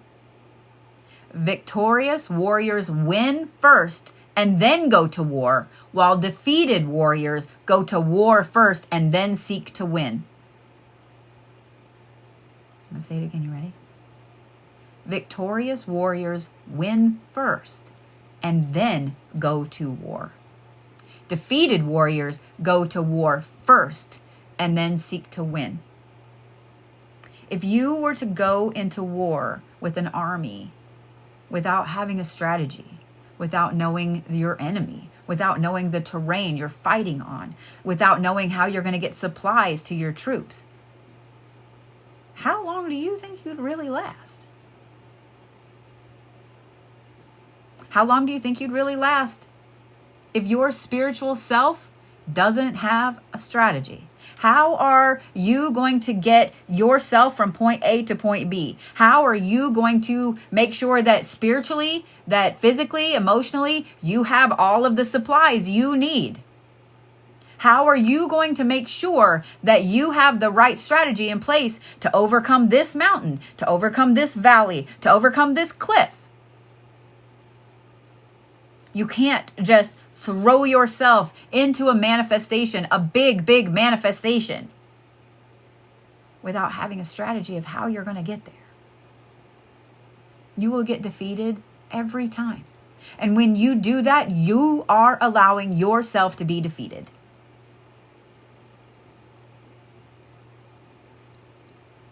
Victorious warriors win first and then go to war, while defeated warriors go to war first and then seek to win. I'm going to say it again. You ready? Victorious warriors win first and then go to war. Defeated warriors go to war first and then seek to win. If you were to go into war with an army without having a strategy, without knowing your enemy, without knowing the terrain you're fighting on, without knowing how you're going to get supplies to your troops, how long do you think you'd really last? How long do you think you'd really last if your spiritual self doesn't have a strategy? How are you going to get yourself from point A to point B? How are you going to make sure that spiritually, that physically, emotionally, you have all of the supplies you need? How are you going to make sure that you have the right strategy in place to overcome this mountain, to overcome this valley, to overcome this cliff? You can't just throw yourself into a manifestation, a big manifestation, without having a strategy of how you're going to get there. You will get defeated every time. And when you do that, you are allowing yourself to be defeated.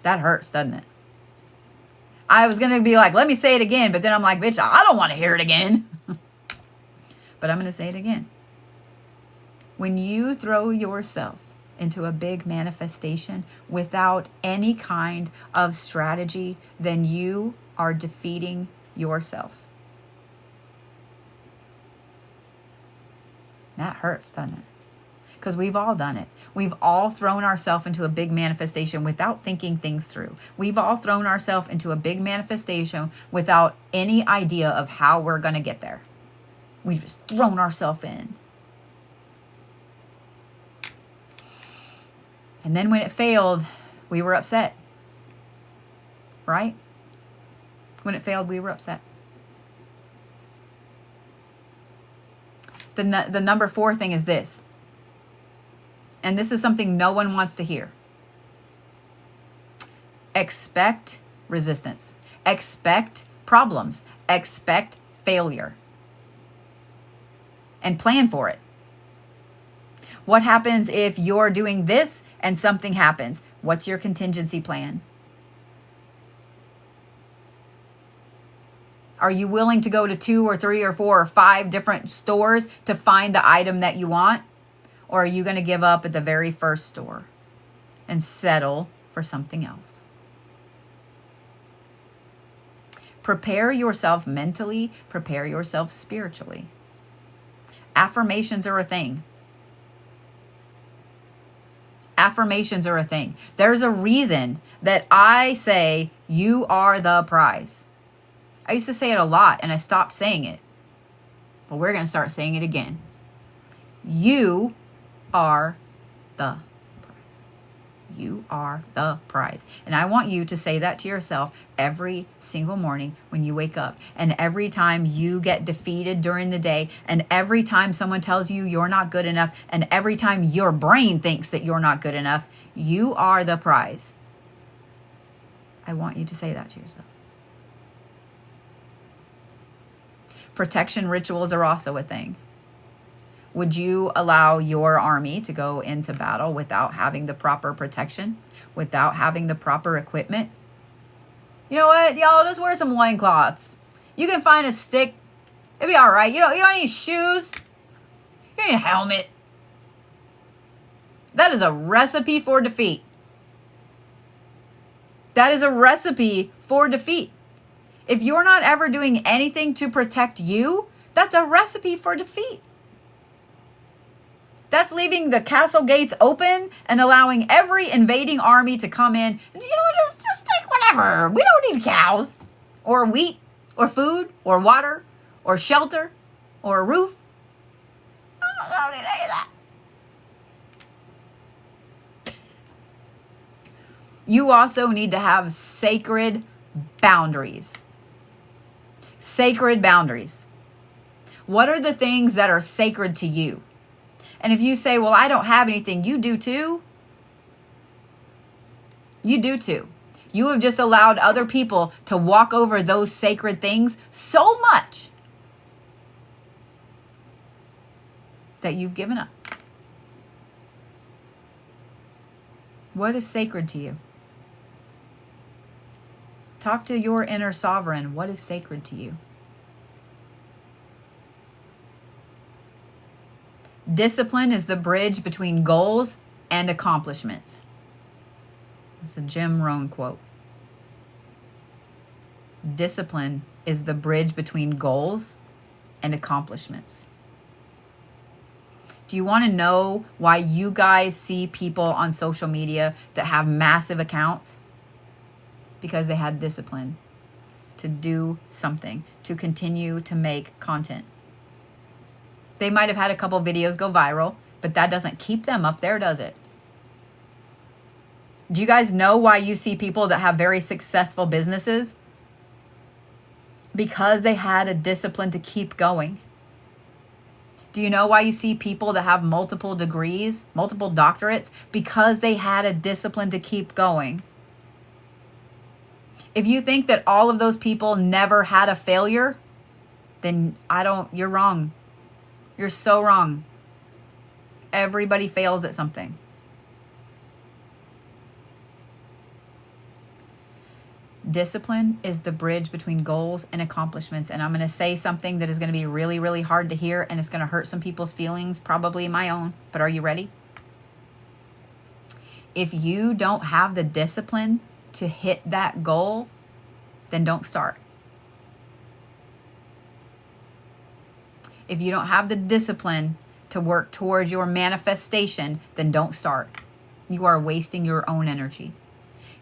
That hurts, doesn't it? I was going to be like, let me say it again, but then I'm like, bitch, I don't want to hear it again. But I'm going to say it again. When you throw yourself into a big manifestation without any kind of strategy, then you are defeating yourself. That hurts, doesn't it? Because we've all done it. We've all thrown ourselves into a big manifestation without thinking things through. We've all thrown ourselves into a big manifestation without any idea of how we're going to get there. We've just thrown ourselves in. And then when it failed, we were upset. Right? When it failed, we were upset. The number 4 thing is this. And this is something no one wants to hear. Expect resistance. Expect problems. Expect failure. And plan for it. What happens if you're doing this and something happens? What's your contingency plan? Are you willing to go to 2 or 3 or 4 or 5 different stores to find the item that you want? Or are you going to give up at the very first store and settle for something else? Prepare yourself mentally. Prepare yourself spiritually. Affirmations are a thing. Affirmations are a thing. There's a reason that I say you are the prize. I used to say it a lot and I stopped saying it. But we're going to start saying it again. You are the prize. You are the prize. And I want you to say that to yourself every single morning when you wake up. And every time you get defeated during the day. And every time someone tells you you're not good enough. And every time your brain thinks that you're not good enough. You are the prize. I want you to say that to yourself. Protection rituals are also a thing. Would you allow your army to go into battle without having the proper protection? Without having the proper equipment? You know what, y'all? Just wear some loincloths. You can find a stick. It'll be all right. You don't need shoes. You don't need a helmet. That is a recipe for defeat. That is a recipe for defeat. If you're not ever doing anything to protect you, that's a recipe for defeat. That's leaving the castle gates open and allowing every invading army to come in. Just take whatever. We don't need cows or wheat or food or water or shelter or a roof. I don't need any of that. You also need to have sacred boundaries. Sacred boundaries. What are the things that are sacred to you? And if you say, well, I don't have anything, you do too. You do too. You have just allowed other people to walk over those sacred things so much that you've given up. What is sacred to you? Talk to your inner sovereign. What is sacred to you? Discipline is the bridge between goals and accomplishments. It's a Jim Rohn quote. Discipline is the bridge between goals and accomplishments. Do you want to know why you guys see people on social media that have massive accounts? Because they had discipline to do something, to continue to make content. They might have had a couple videos go viral, but that doesn't keep them up there, does it? Do you guys know why you see people that have very successful businesses? Because they had a discipline to keep going. Do you know why you see people that have multiple degrees, multiple doctorates? Because they had a discipline to keep going. If you think that all of those people never had a failure, then you're wrong. You're so wrong. Everybody fails at something. Discipline is the bridge between goals and accomplishments. And I'm going to say something that is going to be really, really hard to hear, and it's going to hurt some people's feelings, probably my own. But are you ready? If you don't have the discipline to hit that goal, then don't start. If you don't have the discipline to work towards your manifestation, then don't start. You are wasting your own energy.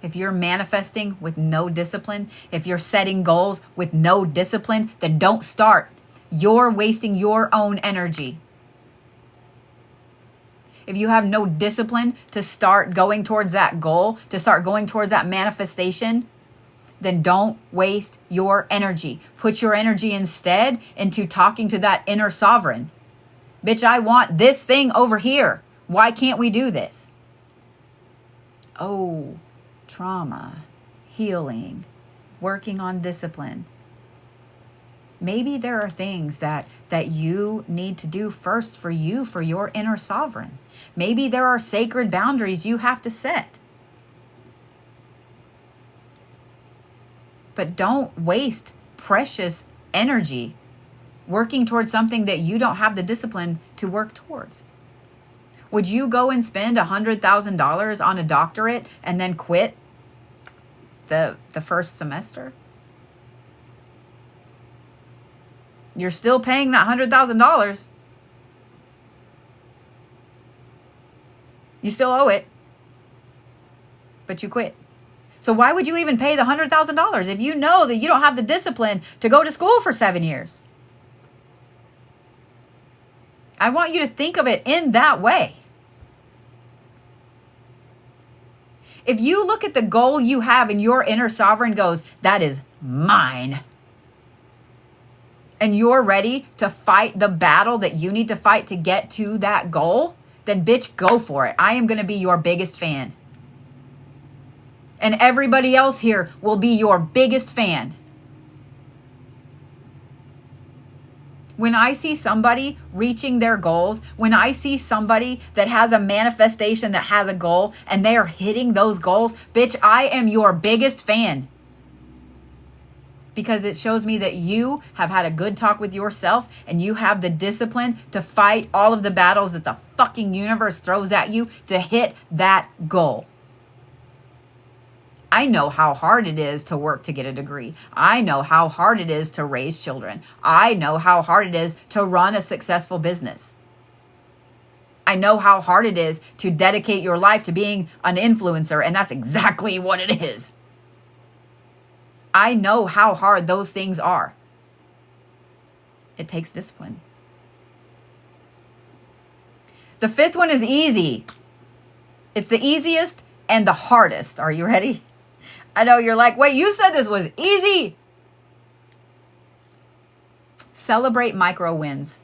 If you're manifesting with no discipline, if you're setting goals with no discipline, then don't start. You're wasting your own energy. If you have no discipline to start going towards that goal, to start going towards that manifestation, then don't waste your energy. Put your energy instead into talking to that inner sovereign. Bitch, I want this thing over here. Why can't we do this? Oh, trauma, healing, working on discipline. Maybe there are things that you need to do first for you, for your inner sovereign. Maybe there are sacred boundaries you have to set. But don't waste precious energy working towards something that you don't have the discipline to work towards. Would you go and spend $100,000 on a doctorate and then quit the first semester? You're still paying that $100,000. You still owe it, but you quit. So why would you even pay the $100,000 if you know that you don't have the discipline to go to school for 7 years? I want you to think of it in that way. If you look at the goal you have and your inner sovereign goes, that is mine, and you're ready to fight the battle that you need to fight to get to that goal, then bitch, go for it. I am going to be your biggest fan. And everybody else here will be your biggest fan. When I see somebody reaching their goals, when I see somebody that has a manifestation that has a goal and they are hitting those goals, bitch, I am your biggest fan. Because it shows me that you have had a good talk with yourself and you have the discipline to fight all of the battles that the fucking universe throws at you to hit that goal. I know how hard it is to work to get a degree. I know how hard it is to raise children. I know how hard it is to run a successful business. I know how hard it is to dedicate your life to being an influencer, and that's exactly what it is. I know how hard those things are. It takes discipline. The fifth one is easy. It's the easiest and the hardest. Are you ready? I know you're like, wait, you said this was easy. Celebrate micro wins.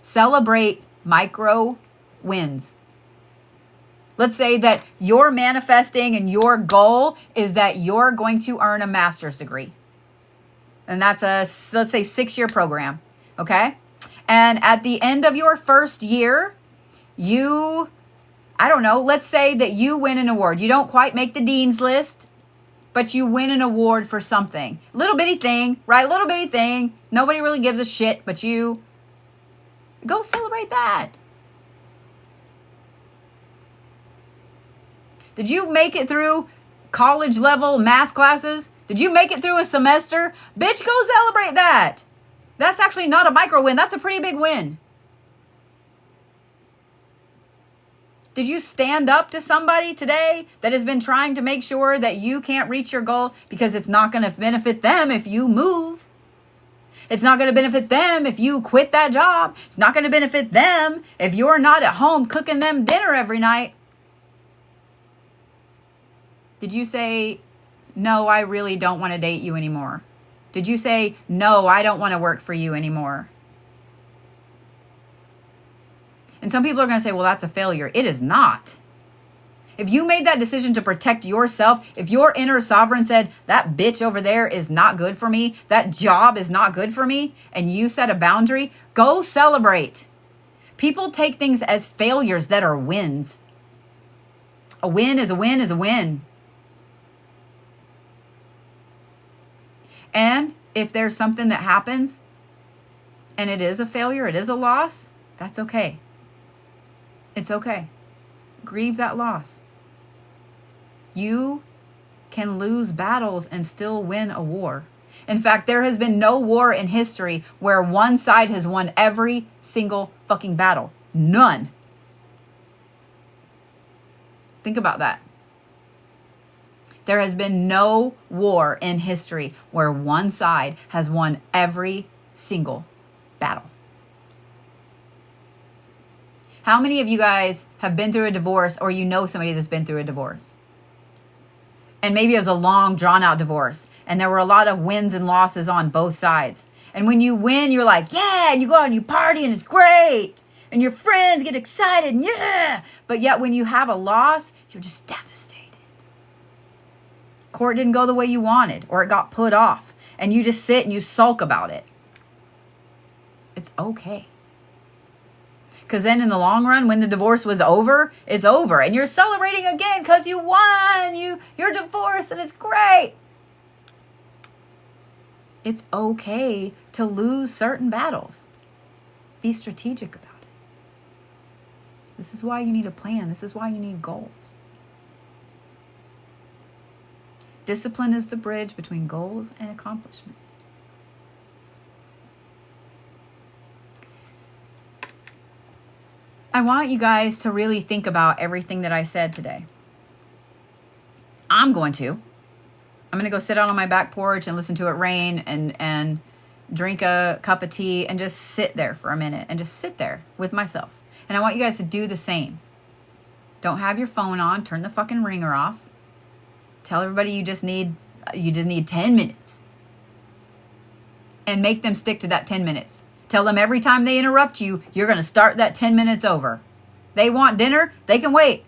Celebrate micro wins. Let's say that you're manifesting and your goal is that you're going to earn a master's degree. And that's a, let's say, 6-year program. Okay? And at the end of your first year, I don't know, let's say that you win an award. You don't quite make the dean's list, but you win an award for something. Little bitty thing, right? Little bitty thing. Nobody really gives a shit, but you. Go celebrate that. Did you make it through college level math classes? Did you make it through a semester? Bitch, go celebrate that. That's actually not a micro win. That's a pretty big win. Did you stand up to somebody today that has been trying to make sure that you can't reach your goal because it's not going to benefit them if you move? It's not going to benefit them if you quit that job. It's not going to benefit them if you're not at home cooking them dinner every night. Did you say, no, I really don't want to date you anymore? Did you say, no, I don't want to work for you anymore? And some people are going to say, well, that's a failure. It is not. If you made that decision to protect yourself, if your inner sovereign said, that bitch over there is not good for me, that job is not good for me, and you set a boundary, go celebrate. People take things as failures that are wins. A win is a win is a win. And if there's something that happens and it is a failure, it is a loss, that's okay. It's okay. Grieve that loss. You can lose battles and still win a war. In fact, there has been no war in history where one side has won every single fucking battle. None. Think about that. There has been no war in history where one side has won every single battle. How many of you guys have been through a divorce, or you know somebody that's been through a divorce? And maybe it was a long, drawn-out divorce, and there were a lot of wins and losses on both sides. And when you win, you're like, yeah, and you go out and you party, and it's great. And your friends get excited, and yeah. But yet when you have a loss, you're just devastated. Court didn't go the way you wanted, or it got put off, and you just sit and you sulk about it. It's okay. Because then in the long run, when the divorce was over, it's over. And you're celebrating again because you won. You're divorced and it's great. It's okay to lose certain battles. Be strategic about it. This is why you need a plan. This is why you need goals. Discipline is the bridge between goals and accomplishments. I want you guys to really think about everything that I said today. I'm going to go sit out on my back porch and listen to it rain and drink a cup of tea and just sit there for a minute and just sit there with myself. And I want you guys to do the same. Don't have your phone on. Turn the fucking ringer off. Tell everybody you just need 10 minutes. And make them stick to that 10 minutes. Tell them every time they interrupt you, you're going to start that 10 minutes over. They want dinner, they can wait.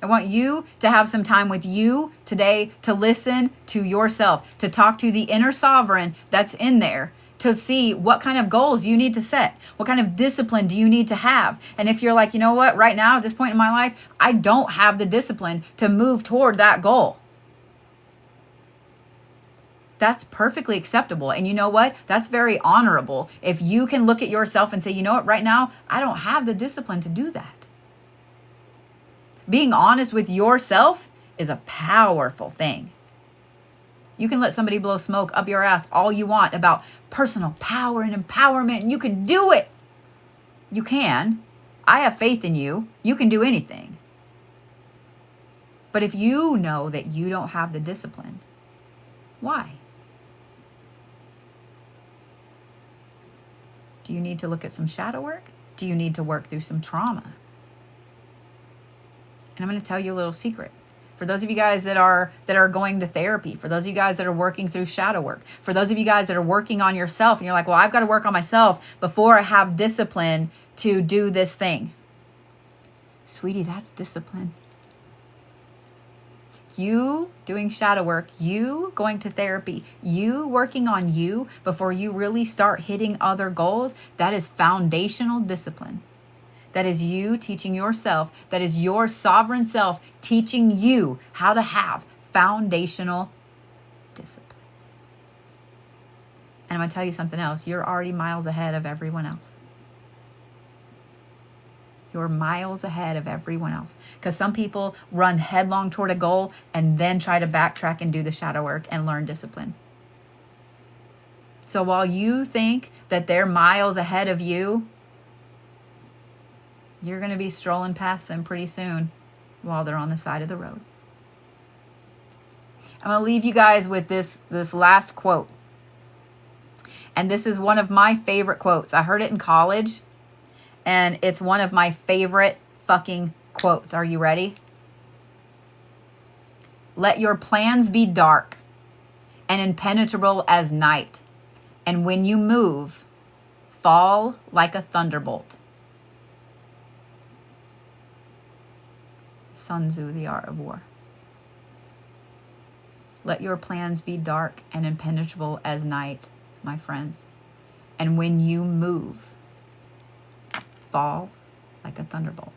I want you to have some time with you today to listen to yourself, to talk to the inner sovereign that's in there, to see what kind of goals you need to set. What kind of discipline do you need to have? And if you're like, you know what, right now at this point in my life, I don't have the discipline to move toward that goal. That's perfectly acceptable. And you know what? That's very honorable. If you can look at yourself and say, you know what, right now, I don't have the discipline to do that. Being honest with yourself is a powerful thing. You can let somebody blow smoke up your ass all you want about personal power and empowerment, and you can do it. You can. I have faith in you. You can do anything. But if you know that you don't have the discipline, why? Do you need to look at some shadow work? Do you need to work through some trauma? And I'm going to tell you a little secret. For those of you guys that are going to therapy, for those of you guys that are working through shadow work, for those of you guys that are working on yourself, and you're like, well, I've got to work on myself before I have discipline to do this thing. Sweetie, that's discipline. You doing shadow work, you going to therapy, you working on you before you really start hitting other goals, that is foundational discipline. That is you teaching yourself, that is your sovereign self teaching you how to have foundational discipline. And I'm going to tell you something else. You're already miles ahead of everyone else. You're miles ahead of everyone else. Because some people run headlong toward a goal and then try to backtrack and do the shadow work and learn discipline. So while you think that they're miles ahead of you, you're going to be strolling past them pretty soon while they're on the side of the road. I'm going to leave you guys with this last quote. And this is one of my favorite quotes. I heard it in college. And it's one of my favorite fucking quotes. Are you ready? Let your plans be dark and impenetrable as night. And when you move, fall like a thunderbolt. Sun Tzu, The Art of War. Let your plans be dark and impenetrable as night, my friends. And when you move, fall like a thunderbolt.